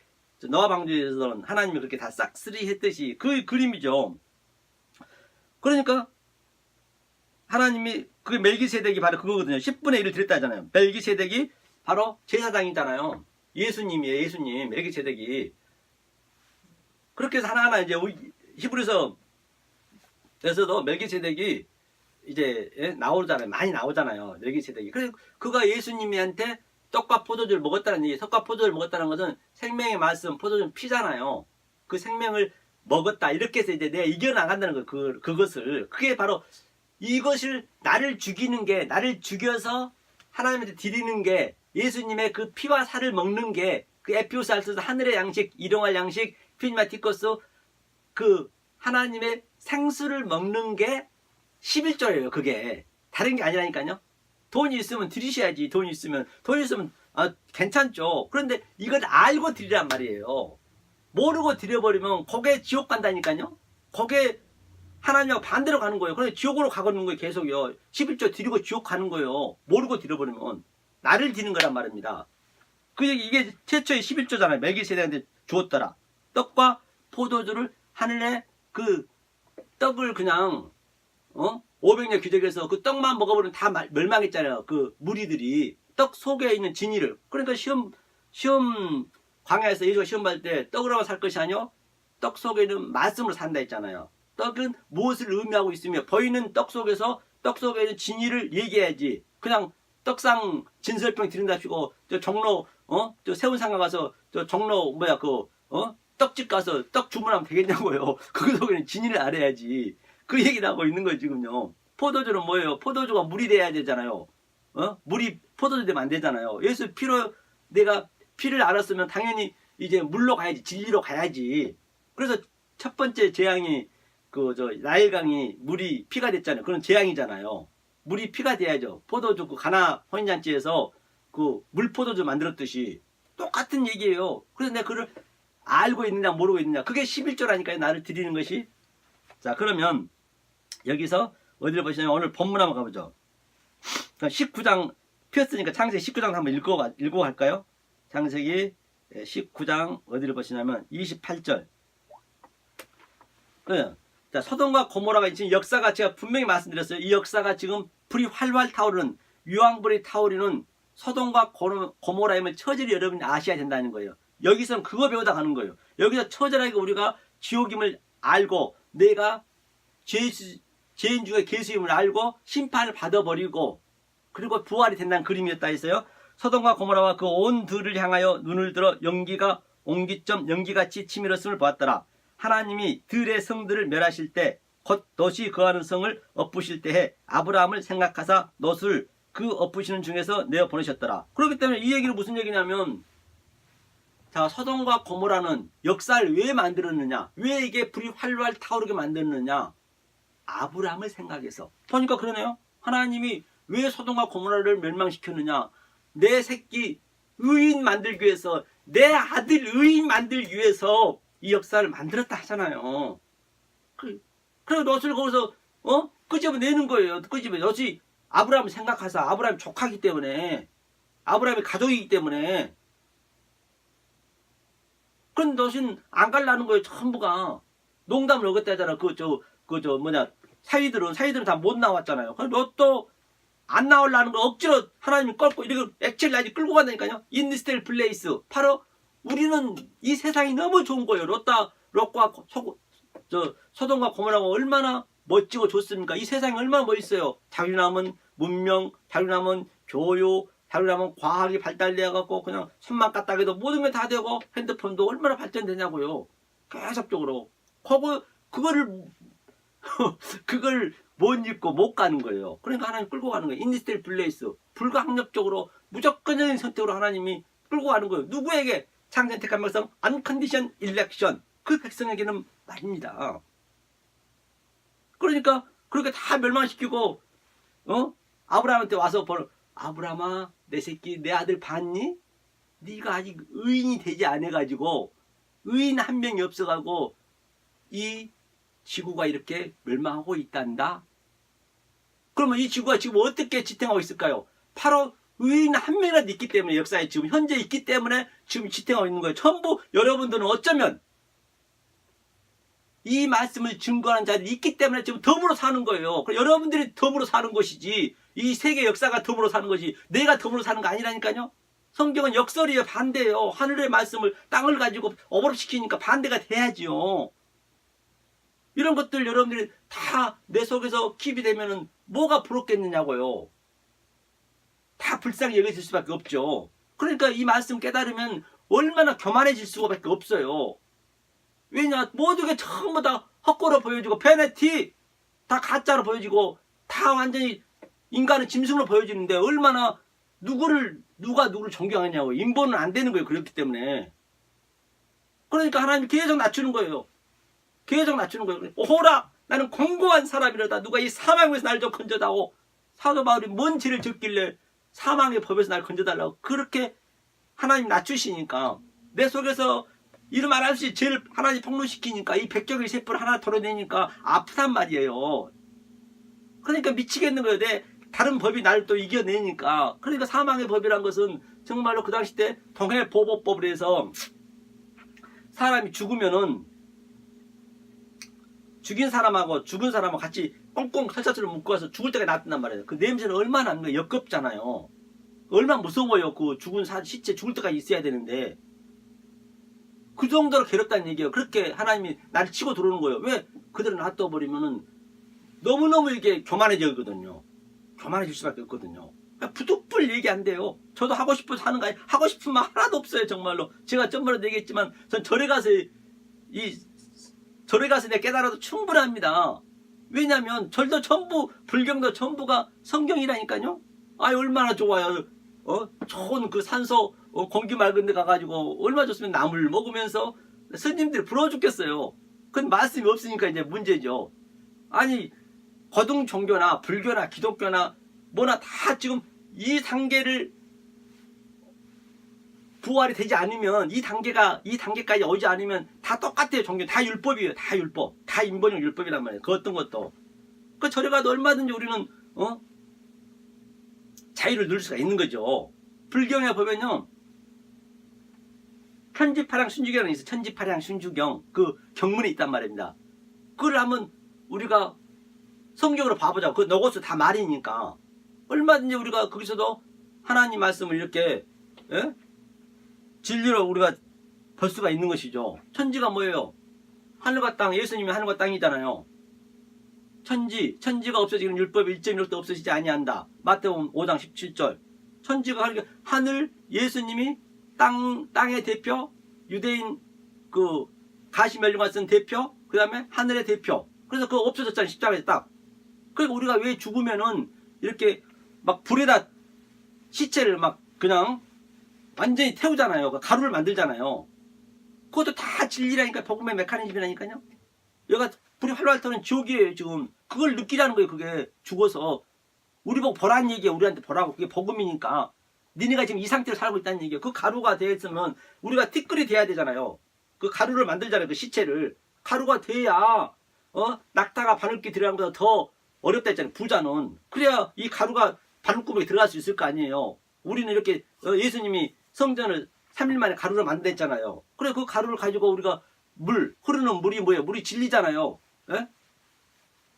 노아 방주에서는 하나님이 그렇게 다 싹쓸이 했듯이 그 그림이죠. 그러니까 하나님이 그 멜기세덱이 바로 그거거든요. 10분의 1을 드렸다잖아요. 멜기세덱이 바로 제사장이잖아요. 예수님이에요. 예수님 멜기세덱이. 그렇게 해서 하나하나 이제 히브리서에서도 멜기세덱이 이제 나오잖아요. 많이 나오잖아요. 멜기세덱이. 그래서 그가 예수님한테 떡과 포도주를 먹었다는 얘기. 떡과 포도주를 먹었다는 것은 생명의 말씀, 포도주는 피잖아요. 그 생명을 먹었다. 이렇게 해서 이제 내가 이겨나간다는 거. 그것을. 그게 바로 이것을 나를 죽이는 게, 나를 죽여서 하나님한테 드리는 게, 예수님의 그 피와 살을 먹는 게, 그 에피오스알스 하늘의 양식, 일용할 양식, 피니마티코스 그 하나님의 생수를 먹는 게 11조예요. 그게 다른 게 아니라니까요. 돈이 있으면 드리셔야지. 돈이 있으면 괜찮죠. 그런데 이걸 알고 드리란 말이에요. 모르고 드려버리면 거기에 지옥 간다니까요. 거기에 하나님하고 반대로 가는 거예요. 그래서 지옥으로 가고는 거예요. 계속요. 11조 드리고 지옥 가는 거예요. 모르고 드려버리면 나를 드리는 거란 말입니다. 이게 최초의 11조잖아요. 멜기세덱한테 주었더라. 떡과 포도주를 하늘에 그 떡을 그냥 500년 기적에서 그 떡만 먹어버리면 다 멸망했잖아요. 그 무리들이 떡 속에 있는 진리를. 그러니까 시험 광야에서 예수가 시험 받을 때 떡으로만 살 것이 아니요 떡 속에 있는 말씀으로 산다 했잖아요. 떡은 무엇을 의미하고 있으며 보이는 떡 속에서 떡 속에 있는 진리를 얘기해야지. 그냥 떡상 진설병 드린답시고 저 종로 저 세운상가 가서 저 종로 떡집 가서 떡 주문하면 되겠냐고요. 그 속에는 진리를 알아야지. 그 얘기를 하고 있는 거예요 지금요. 포도주는 뭐예요? 포도주가 물이 돼야 되잖아요. 물이 포도주 되면 안 되잖아요. 예수 피로 내가 피를 알았으면 당연히 이제 물로 가야지. 진리로 가야지. 그래서 첫 번째 재앙이 나일강이 물이 피가 됐잖아요. 그건 재앙이잖아요. 물이 피가 돼야죠. 포도주 그 가나 혼인잔치에서 그 물포도주 만들었듯이 똑같은 얘기예요. 그래서 내가 그걸 알고 있느냐 모르고 있느냐, 그게 11조라니까요. 나를 드리는 것이. 자, 그러면 여기서 어디를 보시냐면 오늘 본문 한번 가보죠. 19장 폈으니까 창세기 19장 한번 읽고 갈까요? 창세기 19장 어디를 보시냐면 28절. 자, 소돔과 고모라가 지금 역사가 제가 분명히 말씀드렸어요. 이 역사가 지금 불이 활활 타오르는, 유황불이 타오르는 소돔과 고모라임을 처절히 여러분이 아셔야 된다는 거예요. 여기서는 그거 배우다 가는 거예요. 여기서 처절하게 우리가 지옥임을 알고, 내가 죄인 중에 괴수임을 알고 심판을 받아버리고, 그리고 부활이 된다는 그림이었다 했어요. 소돔과 고모라와 그 온 들을 향하여 눈을 들어 연기가 옹기점 연기같이 치밀었음을 보았더라. 하나님이 들의 성들을 멸하실 때, 곧 롯이 거하는 성을 엎으실 때에 아브라함을 생각하사 롯을 그 엎으시는 중에서 내어 보내셨더라. 그렇기 때문에 이 얘기는 무슨 얘기냐면, 자, 소돔과 고모라는 역사를 왜 만들었느냐, 왜 이게 불이 활활 타오르게 만들었느냐, 아브라함을 생각해서. 보니까 그러네요. 하나님이 왜 소돔과 고모라를 멸망시켰느냐, 내 새끼 의인 만들기 위해서, 내 아들 의인 만들기 위해서 이 역사를 만들었다 하잖아요. 그래서 롯을 거기서 끄집어내는 거예요. 롯이 아브라함을 생각하사, 아브라함이 조카기 때문에, 아브라함이 가족이기 때문에. 그런데 롯은 안 갈라는 거예요. 전부가 농담을 어겼다잖아. 사위들은 다 못 나왔잖아요. 그래서 롯도 안 나오려는 거 억지로 하나님이 끌고, 이렇게 액체를 끌고 간다니까요. In this place. 바로 우리는 이 세상이 너무 좋은 거예요. 롯과 소돔과 고모라가 얼마나 멋지고 좋습니까? 이 세상이 얼마나 멋있어요. 자유남은 문명, 자유남은 교육, 자유남은 과학이 발달되어갖고 그냥 손만 까딱해도 모든 게 다 되고, 핸드폰도 얼마나 발전되냐고요. 계속적으로. 그걸 못 잊고 못 가는 거예요. 그러니까 하나님 끌고 가는 거예요. 인디스텔 블레이스. 불가항력적으로 무조건적인 선택으로 하나님이 끌고 가는 거예요. 누구에게? 창세 택한 백성, uncondition election. 그 백성에게는 말입니다. 그러니까 그렇게 다 멸망시키고, 아브라함한테 와서 아브라함아, 내 새끼, 내 아들 봤니? 네가 아직 의인이 되지 않아가지고, 의인 한 명이 없어가고 이 지구가 이렇게 멸망하고 있단다. 그러면 이 지구가 지금 어떻게 지탱하고 있을까요? 바로 의인 한 명이라도 있기 때문에, 역사에 지금 현재 있기 때문에 지금 지탱하고 있는 거예요. 전부 여러분들은 어쩌면 이 말씀을 증거하는 자들이 있기 때문에 지금 더불어 사는 거예요. 여러분들이 더불어 사는 것이지, 이 세계 역사가 더불어 사는 것이 내가 더불어 사는 거 아니라니까요. 성경은 역설이에요. 반대예요. 하늘의 말씀을 땅을 가지고 어버럽시키니까 반대가 돼야지요. 이런 것들 여러분들이 다 내 속에서 킵이 되면은 뭐가 부럽겠느냐고요. 다 불쌍히 여겨질 수밖에 없죠. 그러니까 이 말씀 깨달으면 얼마나 교만해질 수밖에 없어요. 왜냐, 모든 게 전부 다 헛거로 보여지고, 베네티 다 가짜로 보여지고, 다 완전히 인간은 짐승으로 보여지는데, 얼마나 누가 누구를 존경하냐고. 인본은 안 되는 거예요. 그렇기 때문에. 그러니까 하나님이 계속 낮추는 거예요. 계속 낮추는 거예요. 오호라, 나는 공고한 사람이로다. 누가 이 사망에서 날 좀 건져다오. 사도 바울이 뭔 죄를 졌길래 사망의 법에서 날 건져달라고. 그렇게 하나님 낮추시니까, 내 속에서 이런 말 할 수 없이 죄를 하나님 폭로시키니까, 이 백조의 세포를 하나 털어내니까 아프단 말이에요. 그러니까 미치겠는 거예요. 다른 법이 날 또 이겨내니까. 그러니까 사망의 법이란 것은 정말로 그 당시 때 동해보복법을 해서 사람이 죽으면은 죽인 사람하고 죽은 사람하고 같이 꽁꽁 털사처럼 묶어서 죽을 때가 놔둔단 말이에요. 그 냄새는 얼마나 나는 거예요. 역겹잖아요. 얼마나 무서워요. 그 죽은 시체 죽을 때까지 있어야 되는데. 그 정도로 괴롭다는 얘기예요. 그렇게 하나님이 나를 치고 들어오는 거예요. 왜? 그대로 놔둬버리면은 너무너무 이게 교만해지거든요. 교만해질 수밖에 없거든요. 부득불 얘기 안 돼요. 저도 하고 싶어서 하는 거 아니에요. 하고 싶은 말 하나도 없어요. 정말로. 제가 전번에도 얘기했지만, 전 절에 가서 내가 깨달아도 충분합니다. 왜냐하면 절도 전부, 불경도 전부가 성경이라니까요. 얼마나 좋아요. 좋은 그 산소, 공기 맑은 데 가가지고 얼마나 좋으면 나물 먹으면서 스님들이 부러워 죽겠어요. 그건 말씀이 없으니까 이제 문제죠. 아니, 거등 종교나 불교나 기독교나 뭐나 다 지금 이 단계를 부활이 되지 않으면 이 단계까지 오지 않으면 다 똑같아요. 종교 다 율법이에요. 다 율법. 다 인본용 율법이란 말이에요. 그 어떤 것도. 그 저리 가도 얼마든지 우리는 자유를 누릴 수가 있는 거죠. 불경에 보면요. 천지파량 순주경이 있어요. 천지파량 순주경. 그 경문이 있단 말입니다. 그걸 한번 우리가 성경으로 봐보자. 그 너고스 다 말이니까. 얼마든지 우리가 거기서도 하나님 말씀을 이렇게 진리로 우리가 볼 수가 있는 것이죠. 천지가 뭐예요? 하늘과 땅, 예수님이 하늘과 땅이잖아요. 천지가 없어지는 율법이 1.1도 없어지지 아니한다. 마태복음 5장 17절. 천지가 하늘, 예수님이 땅의 대표, 유대인 그 가시멜리가 쓴 대표, 그 다음에 하늘의 대표. 그래서 그거 없어졌잖아요. 십자가에서 딱. 그러니까 우리가 왜 죽으면은 이렇게 막 불에다 시체를 막 그냥 완전히 태우잖아요. 가루를 만들잖아요. 그것도 다 진리라니까. 복음의 메커니즘이라니까요. 여기가 불이 활활 타는 지옥이에요. 지금 그걸 느끼라는 거예요. 그게 죽어서 우리 보고 보라는 얘기예요. 우리한테 보라고. 그게 복음이니까. 니네가 지금 이 상태로 살고 있다는 얘기예요. 그 가루가 되었으면 우리가 티끌이 돼야 되잖아요. 그 가루를 만들잖아요. 그 시체를. 가루가 돼야 낙타가 바늘기 들어간 것보다 더 어렵다 했잖아요. 부자는. 그래야 이 가루가 바늘구멍에 들어갈 수 있을 거 아니에요. 우리는 이렇게 예수님이 성전을 3일 만에 가루를 만들었잖아요. 그래 그 가루를 가지고 우리가 흐르는 물이 뭐예요? 물이 진리잖아요. 예?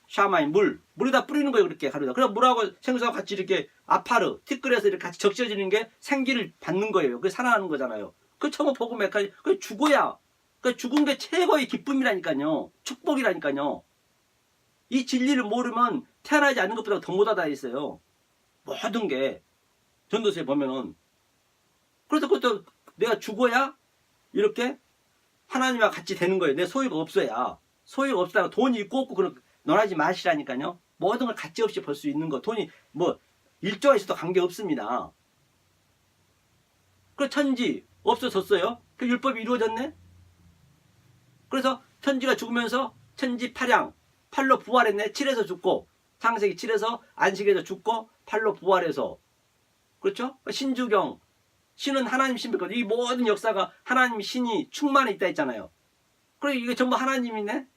샤마인 물에다 뿌리는 거예요. 그렇게 가루다. 그럼 물하고 생수하고 같이 이렇게 아파르 티끌에서 이렇게 같이 적셔지는 게 생기를 받는 거예요. 그게 살아나는 거잖아요. 그 처음 복음 메카니 그 죽어야. 그 죽은 게 최고의 기쁨이라니까요. 축복이라니까요. 이 진리를 모르면 태어나지 않는 것보다 더 못하다 있어요. 모든 게 전도서에 보면은. 그래서 그것도 내가 죽어야 이렇게 하나님과 같이 되는 거예요. 내 소유가 없어야. 소유가 없다가 돈이 있고 없고 그런 논하지 마시라니까요. 모든 걸 가치 없이 볼 수 있는 거. 돈이 뭐 1조가 있어도 관계없습니다. 그 천지 없어졌어요. 그 율법이 이루어졌네. 그래서 천지가 죽으면서 천지 파량 팔로 부활했네. 7에서 죽고 창세기 7에서 안식에서 죽고 팔로 부활해서. 그렇죠? 신주경 신은 하나님 신비거든요. 이 모든 역사가 하나님 신이 충만해 있다 했잖아요. 그래 이게 전부 하나님이네.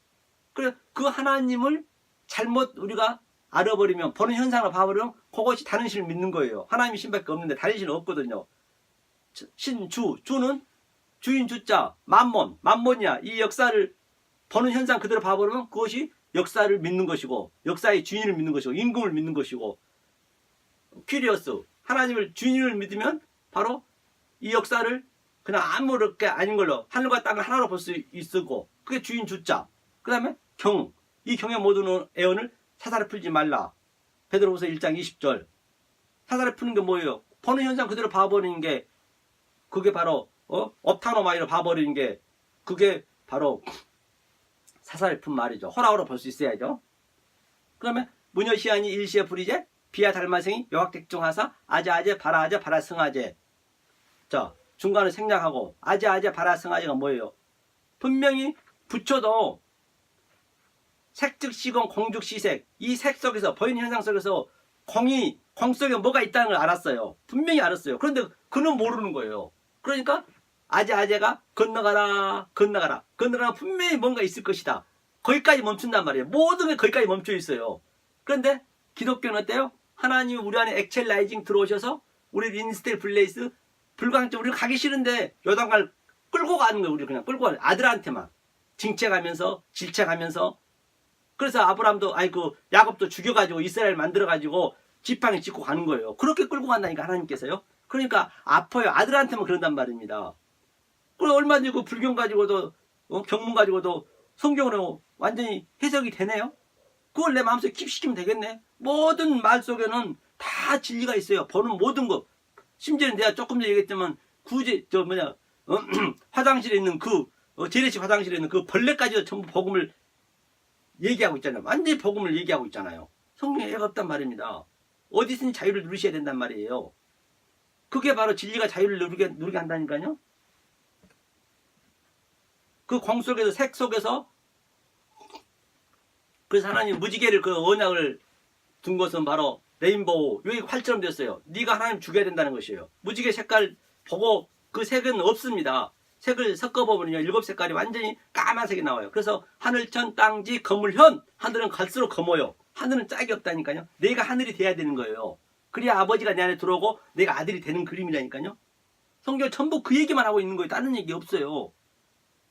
그래 그 하나님을 잘못 우리가 알아버리면 보는 현상을 봐버리면 그것이 다른 신을 믿는 거예요. 하나님이 신밖에 없는데 다른 신은 없거든요. 주는 주인 주자 만몬이야. 이 역사를 보는 현상 그대로 봐버리면 그것이 역사를 믿는 것이고 역사의 주인을 믿는 것이고 임금을 믿는 것이고 퀴리어스 하나님을 주인을 믿으면 바로 이 역사를 그냥 아무렇게 아닌 걸로 하늘과 땅을 하나로 볼 수 있고 그게 주인 주자. 그 다음에 이 경의 모든 애언을 사사를 풀지 말라. 베드로후서 1장 20절. 사사를 푸는 게 뭐예요? 보는 현상 그대로 봐버리는 게 그게 바로 업타노마이로 봐버리는 게 그게 바로 사사를 푼 말이죠. 호락호락 볼 수 있어야죠. 그러면 무녀시안이 일시에 불이제 비아 달마생이 여학택중하사 아제아제 바라아제 바라승아제. 자 중간을 생략하고 아제아제 바라승아제가 뭐예요? 분명히 붙여도 색즉시공 공즉시색 이 색 속에서 보이는 현상 속에서 공 속에 뭐가 있다는 걸 알았어요. 분명히 알았어요. 그런데 그는 모르는 거예요. 그러니까 아제가 건너가라 분명히 뭔가 있을 것이다. 거기까지 멈춘단 말이에요. 모든 게 거기까지 멈춰 있어요. 그런데 기독교는 어때요? 하나님이 우리 안에 엑셀라이징 들어오셔서 우리 인스텔 블레이스 불광점 우리가 가기 싫은데 요단강을 끌고 가는 거예요. 우리 그냥 끌고 가는 아들한테만 징체가면서 질체가면서. 그래서 아브라함도 야곱도 죽여가지고 이스라엘 만들어가지고 지팡이 짚고 가는 거예요. 그렇게 끌고 간다니까 하나님께서요. 그러니까 아파요. 아들한테만 그런단 말입니다. 그리고 얼마든지 그 불경 가지고도 경문 가지고도 성경으로 완전히 해석이 되네요. 그걸 내 마음속에 킵시키면 되겠네. 모든 말 속에는 다 진리가 있어요. 보는 모든 것. 심지어는 내가 조금 전에 얘기했지만 화장실에 있는 재래식 화장실에 있는 그 벌레까지도 전부 복음을 얘기하고 있잖아요. 완전히 복음을 얘기하고 있잖아요. 성경에 애가 없단 말입니다. 어디서든 자유를 누리셔야 된단 말이에요. 그게 바로 진리가 자유를 누리게 한다니까요. 그 공 속에서 색 속에서 그래서 하나님 무지개를 그 언약을 둔 것은 바로 레인보우 여기 활처럼 됐어요. 네가 하나님 죽여야 된다는 것이에요. 무지개 색깔 보고 그 색은 없습니다. 색을 섞어보면요 7색깔이 완전히 까만색이 나와요. 그래서 하늘천 땅지 거물현, 하늘은 갈수록 검어요. 하늘은 짝이 없다니까요. 내가 하늘이 돼야 되는 거예요. 그래야 아버지가 내 안에 들어오고 내가 아들이 되는 그림이라니까요. 성경 전부 그 얘기만 하고 있는 거예요. 다른 얘기 없어요.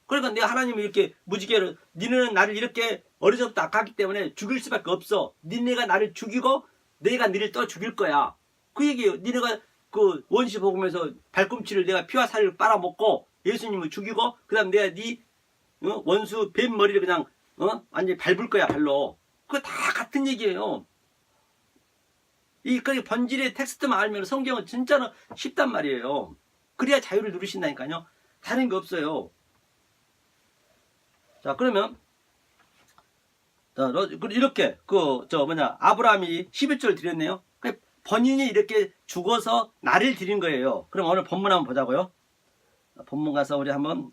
그러니까 내가 하나님을 이렇게 무지개로, 니네는 나를 이렇게 어려서부터 악하기 때문에 죽일 수밖에 없어. 니네가 나를 죽이고 내가 너를 또 죽일 거야. 그 얘기예요. 니네가 그 원시 복음에서 발꿈치를 내가 피와 살을 빨아먹고 예수님을 죽이고 그다음 내가 네 원수 뱀 머리를 그냥 완전히 밟을 거야, 발로. 그거 다 같은 얘기예요. 이 번질의 텍스트만 알면 성경은 진짜로 쉽단 말이에요. 그래야 자유를 누리신다니까요. 다른 게 없어요. 자, 그러면 이렇게 아브라함이 11조를 드렸네요. 본인이 이렇게 죽어서 나를 드린 거예요. 그럼 오늘 본문 한번 보자고요. 본문 가서 우리 한번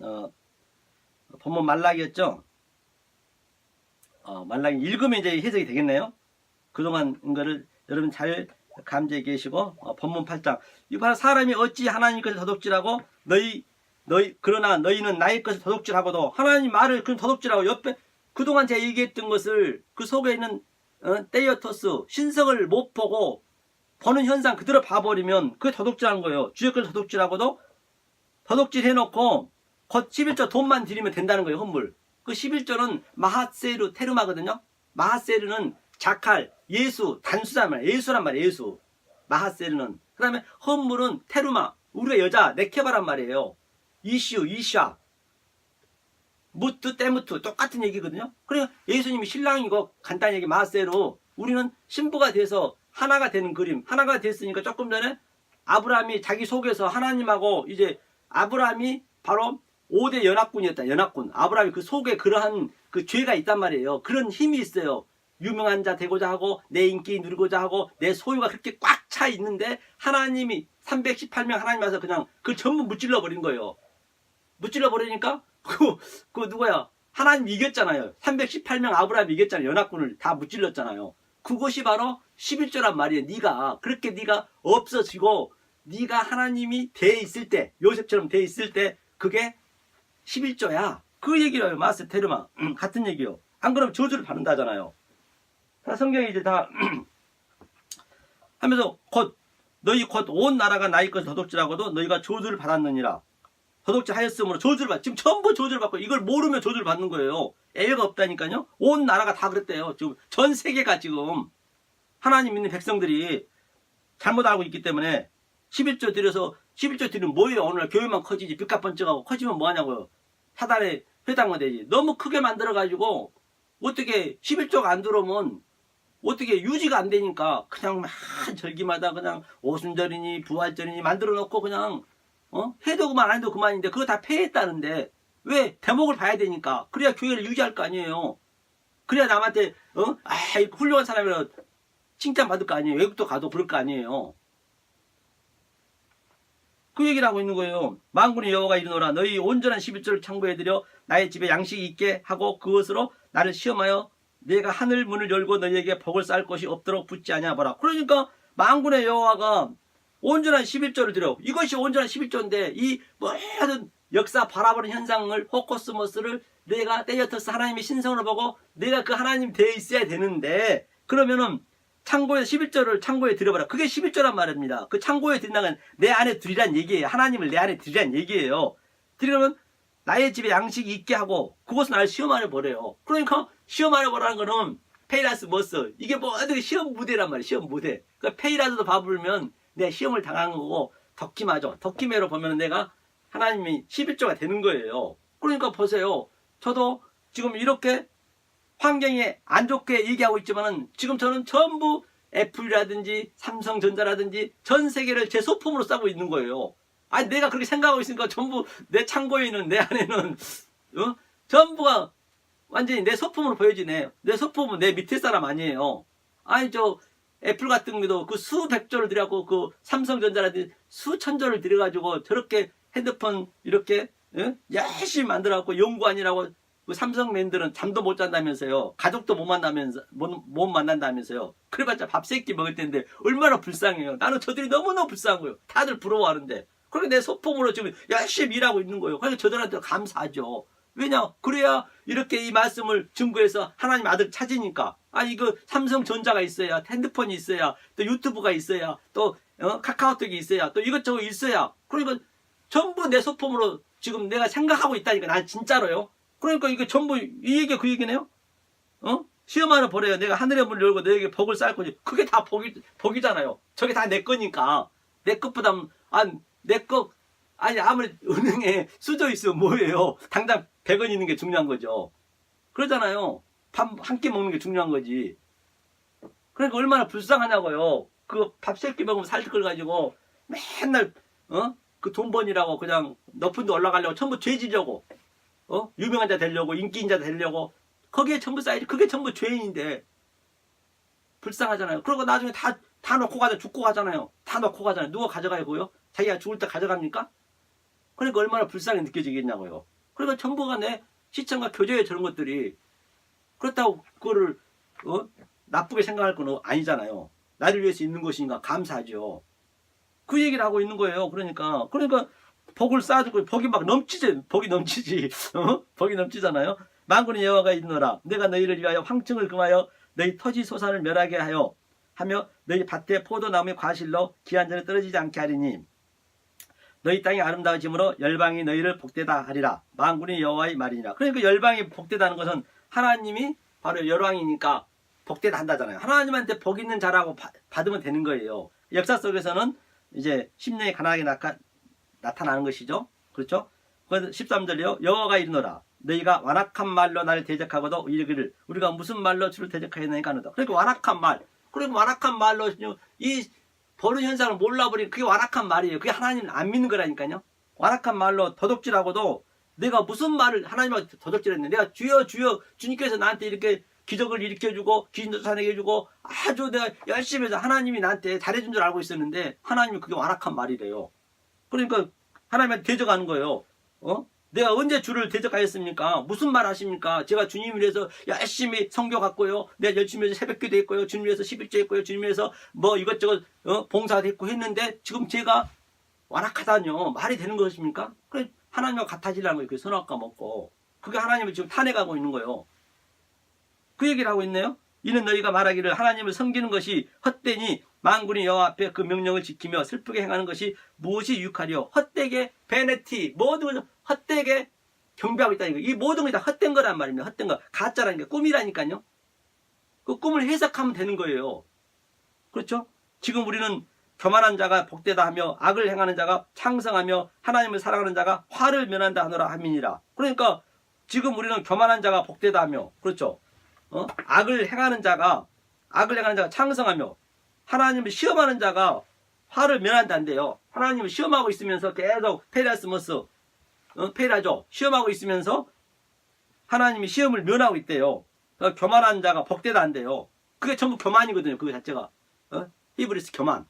본문 말라기였죠. 말라기 읽으면 이제 해석이 되겠네요. 그동안 거를 여러분 잘 감지해 계시고 본문 8장. 이봐 사람이 어찌 하나님 것을 도둑질하고 그러나 너희는 나의 것을 도둑질하고도 하나님 말을 그런 도둑질하고 옆에 그동안 제가 얘기했던 것을 그 속에 있는 테이오토스 신성을 못 보고 보는 현상 그대로 봐버리면 그게 도둑질하는 거예요. 주의 것을 도둑질하고도 도둑질 해놓고 곧 11조 돈만 드리면 된다는 거예요. 헌물. 그 11조는 마하세르 테르마거든요. 마하세르는 자칼, 예수, 단수란 말이에요. 예수란 말이에요. 예수. 마하세르는. 그 다음에 헌물은 테르마, 우리가 여자, 네케바란 말이에요. 이슈, 이샤, 무트, 때무트 똑같은 얘기거든요. 그래서 예수님이 신랑이고 간단히 얘기 마하세르, 우리는 신부가 돼서 하나가 되는 그림. 하나가 됐으니까 조금 전에 아브라함이 자기 속에서 하나님하고 이제 아브라함이 바로 5대 연합군이었다. 연합군. 아브라함이 그 속에 그러한 그 죄가 있단 말이에요. 그런 힘이 있어요. 유명한 자 되고자 하고 내 인기 누리고자 하고 내 소유가 그렇게 꽉 차 있는데 하나님이 318명 하나님 와서 그냥 그걸 전부 무찔러 버린 거예요. 무찔러 버리니까 그 누구야? 하나님 이겼잖아요. 318명 아브라함이 이겼잖아요. 연합군을 다 무찔렀잖아요. 그것이 바로 11조란 말이에요. 네가 없어지고 네가 하나님이 돼 있을 때, 요셉처럼 돼 있을 때 그게 11조야. 그 얘기를 마스 테르마 같은 얘기요. 안 그러면 저주를 받는다잖아요. 성경이 이제 다 하면서 너희 곧 온 나라가 나의 것을 도둑질하고도 너희가 저주를 받았느니라. 도둑질 하였으므로 저주를 받. 지금 전부 저주를 받고 이걸 모르면 저주를 받는 거예요. 애가 없다니까요. 온 나라가 다 그랬대요. 지금 전 세계가 지금 하나님 믿는 백성들이 잘못 알고 있기 때문에 11조 드리면 뭐예요? 오늘 교회만 커지지. 빚값 번쩍하고 커지면 뭐하냐고요. 사단에 회당만 되지. 너무 크게 만들어가지고 어떻게 11조가 안 들어오면 어떻게 유지가 안 되니까 그냥 막 절기마다 그냥 오순절이니 부활절이니 만들어 놓고 그냥 해도 그만 안 해도 그만인데 그거 다 폐했다는데 왜? 대목을 봐야 되니까. 그래야 교회를 유지할 거 아니에요. 그래야 남한테 훌륭한 사람이라 칭찬받을 거 아니에요. 외국도 가도 그럴 거 아니에요. 그 얘기를 하고 있는 거예요. 만군의 여호와가 이르노라 너희 온전한 11조를 창고해드려 나의 집에 양식이 있게 하고 그것으로 나를 시험하여 내가 하늘 문을 열고 너희에게 복을 쌓을 것이 없도록 붙지 아니하보라. 그러니까 만군의 여호와가 온전한 11조를 드려. 이것이 온전한 11조인데 이 모든 역사 바라보는 현상을 호코스모스를 내가 테이오토스 하나님의 신성을 보고 내가 그 하나님 되어 있어야 되는데 그러면은 창고에 11조를 창고에 들여봐라. 그게 11조란 말입니다. 그 창고에 들인다는 내 안에 들이란 얘기예요. 하나님을 내 안에 들이란 얘기예요. 들이려면 나의 집에 양식이 있게 하고 그것은 나를 시험하려 보래요. 그러니까 시험하려 보라는 거는 페이라스 머스. 이게 뭐 어떻게 시험 무대란 말이에요. 시험 무대. 그러니까 페이라스도 밥을면 내가 시험을 당한 거고 덕기마죠. 덕기매로 보면 내가 하나님이 11조가 되는 거예요. 그러니까 보세요. 저도 지금 이렇게 환경이 안 좋게 얘기하고 있지만은 지금 저는 전부 애플이라든지 삼성전자라든지 전 세계를 제 소품으로 싸고 있는 거예요. 아니 내가 그렇게 생각하고 있으니까 전부 내 창고에 있는 내 안에는 전부가 완전히 내 소품으로 보여지네. 내 소품은 내 밑에 사람 아니에요. 아니 저 애플 같은 경우도 그 수백조를 들여갖고 그 삼성전자라든지 수천조를 들여가지고 저렇게 핸드폰 이렇게 열심히 만들어갖고 연구원이라고 그 삼성맨들은 잠도 못 잔다면서요. 가족도 못 만난다면서요. 그래봤자 밥 세끼 먹을 텐데 얼마나 불쌍해요. 나는 저들이 너무너무 불쌍한 거예요. 다들 부러워하는데. 그러니까 내 소품으로 지금 열심히 일하고 있는 거예요. 그러니까 저들한테 감사하죠. 왜냐? 그래야 이렇게 이 말씀을 증거해서 하나님 아들 찾으니까. 아니 그 삼성전자가 있어야, 핸드폰이 있어야, 또 유튜브가 있어야, 또 카카오톡이 있어야, 또 이것저것 있어야. 그러니까 전부 내 소품으로 지금 내가 생각하고 있다니까. 난 진짜로요. 그러니까 이게 전부 이 얘기가 그 얘기네요. 시험 하나 보래요. 내가 하늘의 문을 열고 너에게 복을 쌓을 거지. 그게 다 복이잖아요. 저게 다 내 거니까. 내 것보다 내 거 아니 아무리 은행에 수저 있으면 뭐예요. 당장 100원 있는 게 중요한 거죠. 그러잖아요. 밥 한 끼 먹는 게 중요한 거지. 그러니까 얼마나 불쌍하냐고요. 그 밥 3끼 먹으면 살 걸 가지고 맨날 그 돈 번이라고 그냥 높은 데 올라가려고 전부 죄지려고 유명한 자 되려고 인기인자 되려고 거기에 전부 쌓이지. 그게 전부 죄인인데 불쌍하잖아요. 그리고 나중에 다 놓고 가자 죽고 가잖아요. 다 놓고 가잖아요. 누가 가져가고요? 자기가 죽을 때 가져갑니까? 그러니까 얼마나 불쌍히 느껴지겠냐고요. 그러니까 전부가 내 시청과 교제에 저런 것들이 그렇다고 그거를 나쁘게 생각할 건 아니잖아요. 나를 위해서 있는 것이니까 감사하죠. 그 얘기를 하고 있는 거예요. 그러니까 복을 쌓아주고 복이 막 넘치지. 복이 넘치지. 복이 넘치잖아요. 만군의 여호와가 있노라. 내가 너희를 위하여 황층을 금하여 너희 터지 소산을 멸하게 하며 너희 밭에 포도나무의 과실로 기한전에 떨어지지 않게 하리니 너희 땅이 아름다워짐으로 열방이 너희를 복되다 하리라. 만군의 여호와의 말이니라. 그러니까 열방이 복되다는 것은 하나님이 바로 열왕이니까 복되다 한다잖아요. 하나님한테 복 있는 자라고 받으면 되는 거예요. 역사 속에서는 이제 10년이 가난하게 나타나는 것이죠. 그렇죠? 그래서 13절이요. 여호와가 이르노라. 너희가 완악한 말로 나를 대적하고도 이르기를 우리가 무슨 말로 주를 대적하였나이까 하노라. 그러니까 완악한 말. 그리고 완악한 말로 이 버릇 현상을 몰라버리면 그게 완악한 말이에요. 그게 하나님을 안 믿는 거라니까요. 완악한 말로 도둑질하고도 내가 무슨 말을 하나님한테 도둑질했는데 내가 주여 주여 주님께서 나한테 이렇게 기적을 일으켜주고 귀신도 쫓아내게 해주고 아주 내가 열심히 해서 하나님이 나한테 잘해준 줄 알고 있었는데 하나님이 그게 완악한 말이래요. 그러니까 하나님한테 대적하는 거예요. 내가 언제 주를 대적하였습니까? 무슨 말 하십니까? 제가 주님을 위해서 열심히 성교 갔고요. 내가 열심히 해서 새벽기도 했고요. 주님 위해서 11조 했고요. 주님 위해서 뭐 이것저것 봉사도 했고 했는데 지금 제가 완악하다뇨. 말이 되는 것입니까? 그래 하나님과 같아지려는 거예요. 그 선악과 먹고. 그게 하나님을 지금 탄핵하고 있는 거예요. 그 얘기를 하고 있네요. 이는 너희가 말하기를 하나님을 섬기는 것이 헛되니 만군의 여호와 앞에 그 명령을 지키며 슬프게 행하는 것이 무엇이 유익하리요. 헛되게 베네티 모든 것을 헛되게 경배하고 있다는 거예요. 이 모든 것이 다 헛된 거란 말입니다. 헛된 거. 가짜라는 게 꿈이라니까요. 그 꿈을 해석하면 되는 거예요. 그렇죠? 지금 우리는 교만한 자가 복되다 하며 악을 행하는 자가 창성하며 하나님을 사랑하는 자가 화를 면한다 하노라 함이니라. 그러니까 지금 우리는 교만한 자가 복되다 하며 그렇죠? 악을 행하는 자가 창성하며 하나님을 시험하는 자가 화를 면한다는데요. 하나님을 시험하고 있으면서 계속 페라스모스 페라죠. 시험하고 있으면서 하나님이 시험을 면하고 있대요. 그러니까 교만한 자가 복되다 한대요. 그게 전부 교만이거든요. 그거 자체가 히브리스 교만.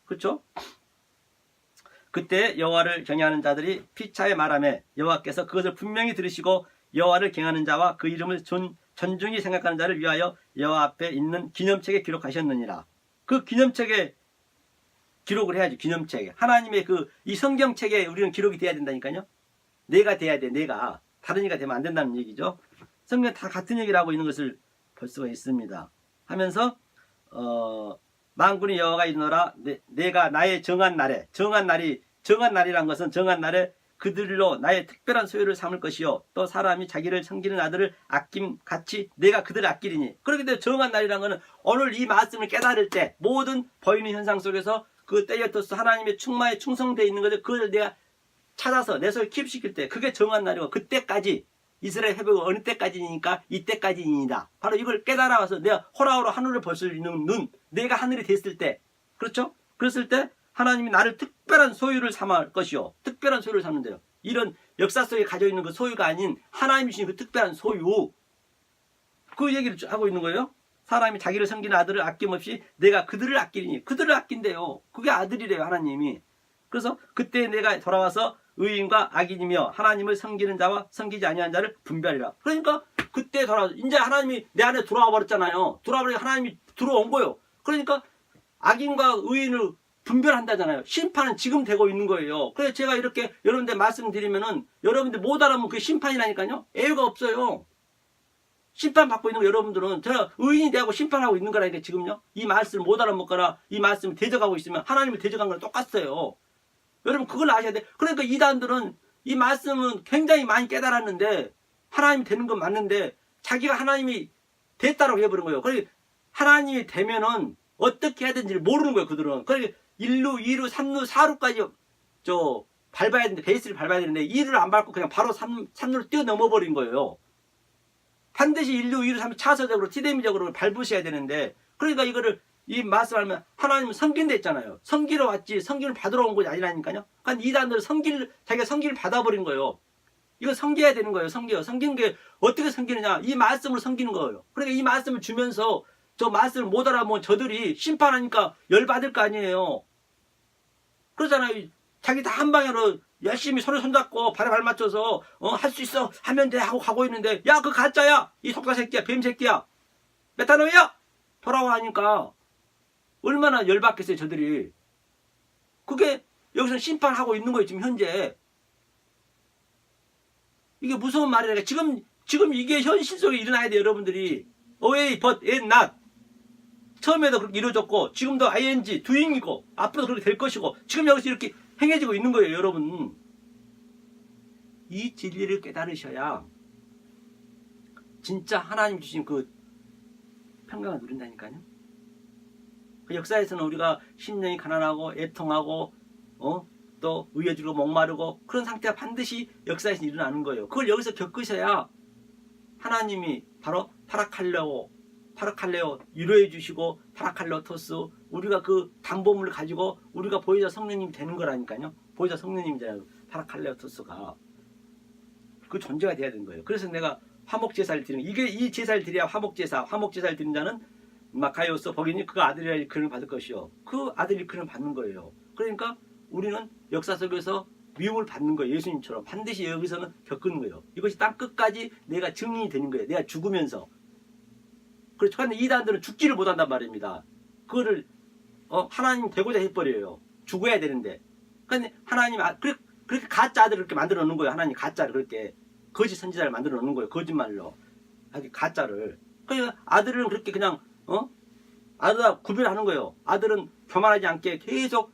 그렇죠? 그때 여호와를 경외하는 자들이 피차에 말하며 여호와께서 그것을 분명히 들으시고 여호와를 경외하는 자와 그 이름을 존중히 생각하는 자를 위하여 여호와 앞에 있는 기념책에 기록하셨느니라. 그 기념책에 기록을 해야지. 기념책에 하나님의 이 성경책에 우리는 기록이 돼야 된다니까요. 내가 돼야 돼. 내가 다른 이가 되면 안 된다는 얘기죠. 성경 다 같은 얘기를 하고 있는 것을 볼 수가 있습니다. 하면서 만군의 여호와가 이르노라. 내가 나의 정한 날이란 것은 정한 날에 그들로 나의 특별한 소유를 삼을 것이요 또 사람이 자기를 섬기는 아들을 아낌같이 내가 그들을 아끼리니. 그렇기 때문에 정한 날이란 것은 오늘 이 말씀을 깨달을 때 모든 보이는 현상 속에서 그 때려토스 하나님의 충만에 충성되어 있는 것을 그걸 내가 찾아서 내 속에 킵시킬 때 그게 정한 날이고 그때까지 이스라엘 회복은 어느 때까지니까 이때까지입니다. 바로 이걸 깨달아와서 내가 호라호라 하늘을 볼 수 있는 눈, 내가 하늘이 됐을 때, 그렇죠? 그랬을 때 하나님이 나를 특별한 소유를 삼을 것이요. 특별한 소유를 삼는데요. 이런 역사 속에 가지고 있는 그 소유가 아닌 하나님이 주신 그 특별한 소유. 그 얘기를 하고 있는 거예요. 사람이 자기를 섬기는 아들을 아낌없이 내가 그들을 아끼리니. 그들을 아낀대요. 그게 아들이래요. 하나님이. 그래서 그때 내가 돌아와서 의인과 악인이며 하나님을 섬기는 자와 섬기지 아니한 자를 분별하리라. 그러니까 그때 돌아와서 이제 하나님이 내 안에 들어와 버렸잖아요. 들어와 버리니까 하나님이 들어온 거예요. 그러니까 악인과 의인을 분별한다잖아요. 심판은 지금 되고 있는 거예요. 그래서 제가 이렇게 여러분들 말씀드리면은 여러분들 못 알아보면 그게 심판이라니까요. 애가 없어요. 심판받고 있는 거 여러분들은 제가 의인이 되고 심판하고 있는 거라니까 지금요. 이 말씀을 못 알아먹거나 이 말씀을 대적하고 있으면 하나님을 대적한 거랑 똑같아요. 여러분 그걸 아셔야 돼. 그러니까 이단들은 이 말씀은 굉장히 많이 깨달았는데 하나님이 되는 건 맞는데 자기가 하나님이 됐다라고 해버린 거예요. 그러니까 하나님이 되면은 어떻게 해야 되는지를 모르는 거예요. 그들은. 그러니까 1루, 2루, 3루, 4루까지 밟아야 되는데 베이스를 밟아야 되는데 2루를 안 밟고 그냥 바로 3루를 뛰어넘어 버린 거예요. 반드시 1루, 2루, 3루 차서적으로 티데미적으로 밟으셔야 되는데 그러니까 이거를 이 말씀하면 하나님은 섬긴다 했잖아요. 섬기러 왔지 섬기를 받으러 온 것이 아니라니까요. 그러니까 이단들은 자기가 섬기를 받아버린 거예요. 이거 섬겨야 되는 거예요. 섬기는 게 어떻게 섬기느냐. 이 말씀으로 섬기는 거예요. 그러니까 이 말씀을 주면서 저 말씀을 못 알아보면 저들이 심판하니까 열받을 거 아니에요. 그러잖아요. 자기 다 한 방향으로 열심히 손을 손잡고 발에 발 맞춰서 할 수 있어 하면 돼 하고 가고 있는데 야 그거 가짜야. 이 속사 새끼야 뱀 새끼야 메타노이야 돌아와 하니까 얼마나 열받겠어요 저들이. 그게 여기서 심판하고 있는 거예요 지금 현재. 이게 무서운 말이라. 지금 이게 현실 속에 일어나야 돼요 여러분들이. away but yet not. 처음에도 그렇게 이루어졌고 지금도 ing doing이고 앞으로도 그렇게 될 것이고 지금 여기서 이렇게 행해지고 있는 거예요 여러분. 이 진리를 깨달으셔야 진짜 하나님 주신 그 평강을 누린다니까요. 그 역사에서는 우리가 심령이 가난하고 애통하고 또 의여주고 목마르고 그런 상태가 반드시 역사에서 일어나는 거예요. 그걸 여기서 겪으셔야 하나님이 바로 파라칼레오 위로해 주시고 파라칼레오토스 우리가 그 담보물을 가지고 우리가 보혜사 성령님이 되는 거라니까요. 보혜사 성령님이잖아요. 파라칼레오토스가 그 존재가 돼야 되는 거예요. 그래서 내가 화목제사를 드리는 이게 이 제사를 드려야 화목제사를 드린 자는 마카이오스 버기니 그 아들이라 일컬음을 받을 것이요. 그 아들 일컬음을 받는 거예요. 그러니까 우리는 역사 속에서 미움을 받는 거예요. 예수님처럼 반드시 여기서는 겪는 거예요. 이것이 땅 끝까지 내가 증인이 되는 거예요. 내가 죽으면서. 그렇죠. 근데 이단들은 죽지를 못한단 말입니다. 그거를 하나님 되고자 해버려요. 죽어야 되는데. 근데 하나님 그렇게 가짜 아들을 그렇게 만들어 놓는 거예요. 하나님 가짜를 그렇게 거짓 선지자를 만들어 놓는 거예요. 거짓말로 가짜를. 그러니까 아들은 그렇게 그냥 아들과 구별하는 거예요. 아들은 교만하지 않게 계속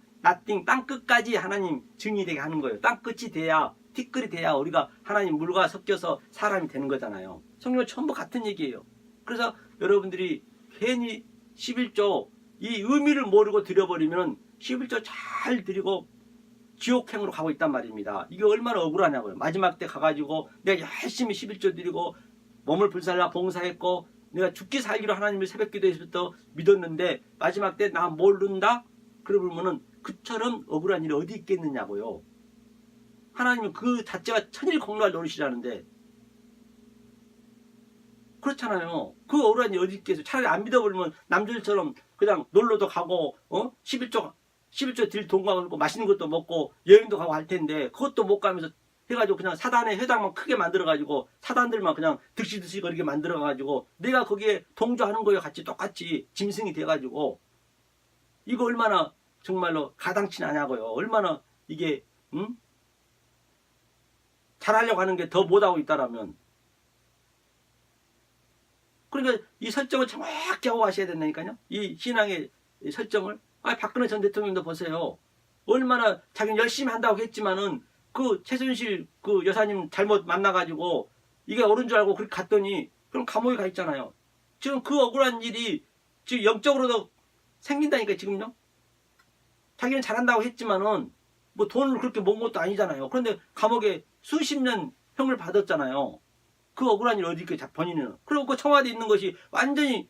땅 끝까지 하나님 증인이 되게 하는 거예요. 땅 끝이 돼야 티끌이 돼야 우리가 하나님 물과 섞여서 사람이 되는 거잖아요. 성경은 전부 같은 얘기예요. 그래서 여러분들이 괜히 11조 이 의미를 모르고 드려버리면 11조 잘 드리고 지옥행으로 가고 있단 말입니다. 이게 얼마나 억울하냐고요. 마지막 때 가가지고 내가 열심히 11조 드리고 몸을 불살라 봉사했고 내가 죽기 살기로 하나님을 새벽기도에서부터 믿었는데 마지막 때 나 모른다? 그러면은 그처럼 억울한 일이 어디 있겠느냐고요. 하나님은 그 자체가 천일공로할 노릇이라는데 그렇잖아요. 그 억울한 일이 어디 있겠어요. 차라리 안 믿어버리면 남들처럼 그냥 놀러도 가고 11조 드릴 돈 가고 맛있는 것도 먹고 여행도 가고 할 텐데 그것도 못 가면서 해가지고 그냥 사단의 회당만 크게 만들어가지고 사단들만 그냥 득실득실거리게 만들어가지고 내가 거기에 동조하는 거예요. 같이 똑같이 짐승이 돼가지고 이거 얼마나 정말로 가당치 않냐고요. 얼마나 이게 잘하려고 하는 게 더 못하고 있다라면 그러니까 이 설정을 정확히 하고 가셔야 된다니까요. 이 신앙의 설정을. 박근혜 전 대통령도 보세요. 얼마나 자기는 열심히 한다고 했지만은 그 최순실 그 여사님 잘못 만나가지고 이게 옳은 줄 알고 그렇게 갔더니 그럼 감옥에 가 있잖아요. 지금 그 억울한 일이 지금 영적으로도 생긴다니까 지금요. 자기는 잘한다고 했지만은 뭐 돈을 그렇게 모은 것도 아니잖아요. 그런데 감옥에 수십 년 형을 받았잖아요. 그 억울한 일 어디 있겠어요 본인은. 그리고 그 청와대에 있는 것이 완전히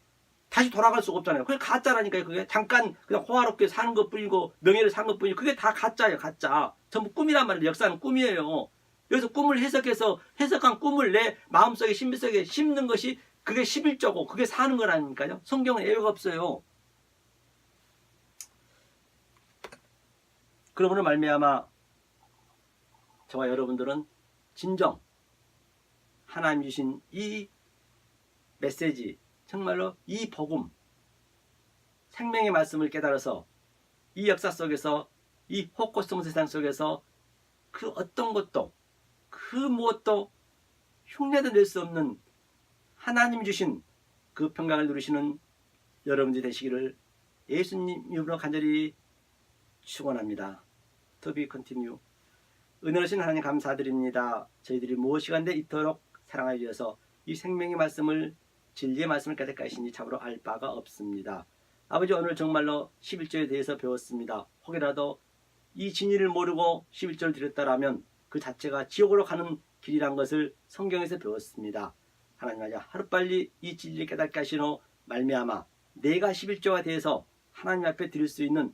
다시 돌아갈 수가 없잖아요. 그게 가짜라니까요. 그게 잠깐 그냥 호화롭게 사는 것뿐이고 명예를 사는 것뿐이고 그게 다 가짜예요. 가짜. 전부 꿈이란 말이에요. 역사는 꿈이에요. 여기서 꿈을 해석해서 해석한 꿈을 내 마음속에 심비속에 심는 것이 그게 11조고 그게 사는 거라니까요. 성경은 예외가 없어요. 그러므로 말미암아 저와 여러분들은 진정 하나님 주신 이 메시지 정말로 이 복음 생명의 말씀을 깨달아서 이 역사 속에서, 이 호코스모 세상 속에서 그 어떤 것도, 그 무엇도 흉내도 낼 수 없는 하나님이 주신 그 평강을 누리시는 여러분들이 되시기를 예수님 이름으로 간절히 축원합니다. To be continue. 은혜로신 하나님 감사드립니다. 저희들이 무엇이간데 이토록 사랑하여 주셔서 이 생명의 말씀을, 진리의 말씀을 깨닫게 하시니 참으로 알 바가 없습니다. 아버지, 오늘 정말로 11조에 대해서 배웠습니다. 혹이라도 이 진리를 모르고 11조를 드렸다라면 그 자체가 지옥으로 가는 길이란 것을 성경에서 배웠습니다. 하나님 아버지, 하루빨리 이 진리를 깨닫게 하시노 말미암아 내가 11조가 되어서 하나님 앞에 드릴 수 있는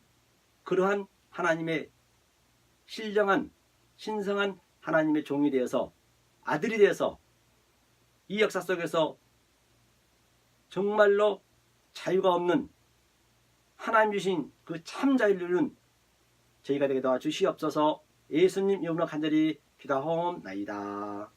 그러한 하나님의 신령한 신성한 하나님의 종이 되어서, 아들이 되어서 이 역사 속에서 정말로 자유가 없는 하나님 주신 그 참 자유를 누리는 저희가 되게 도와주시옵소서. 예수님 이름으로 간절히 기도하옵나이다.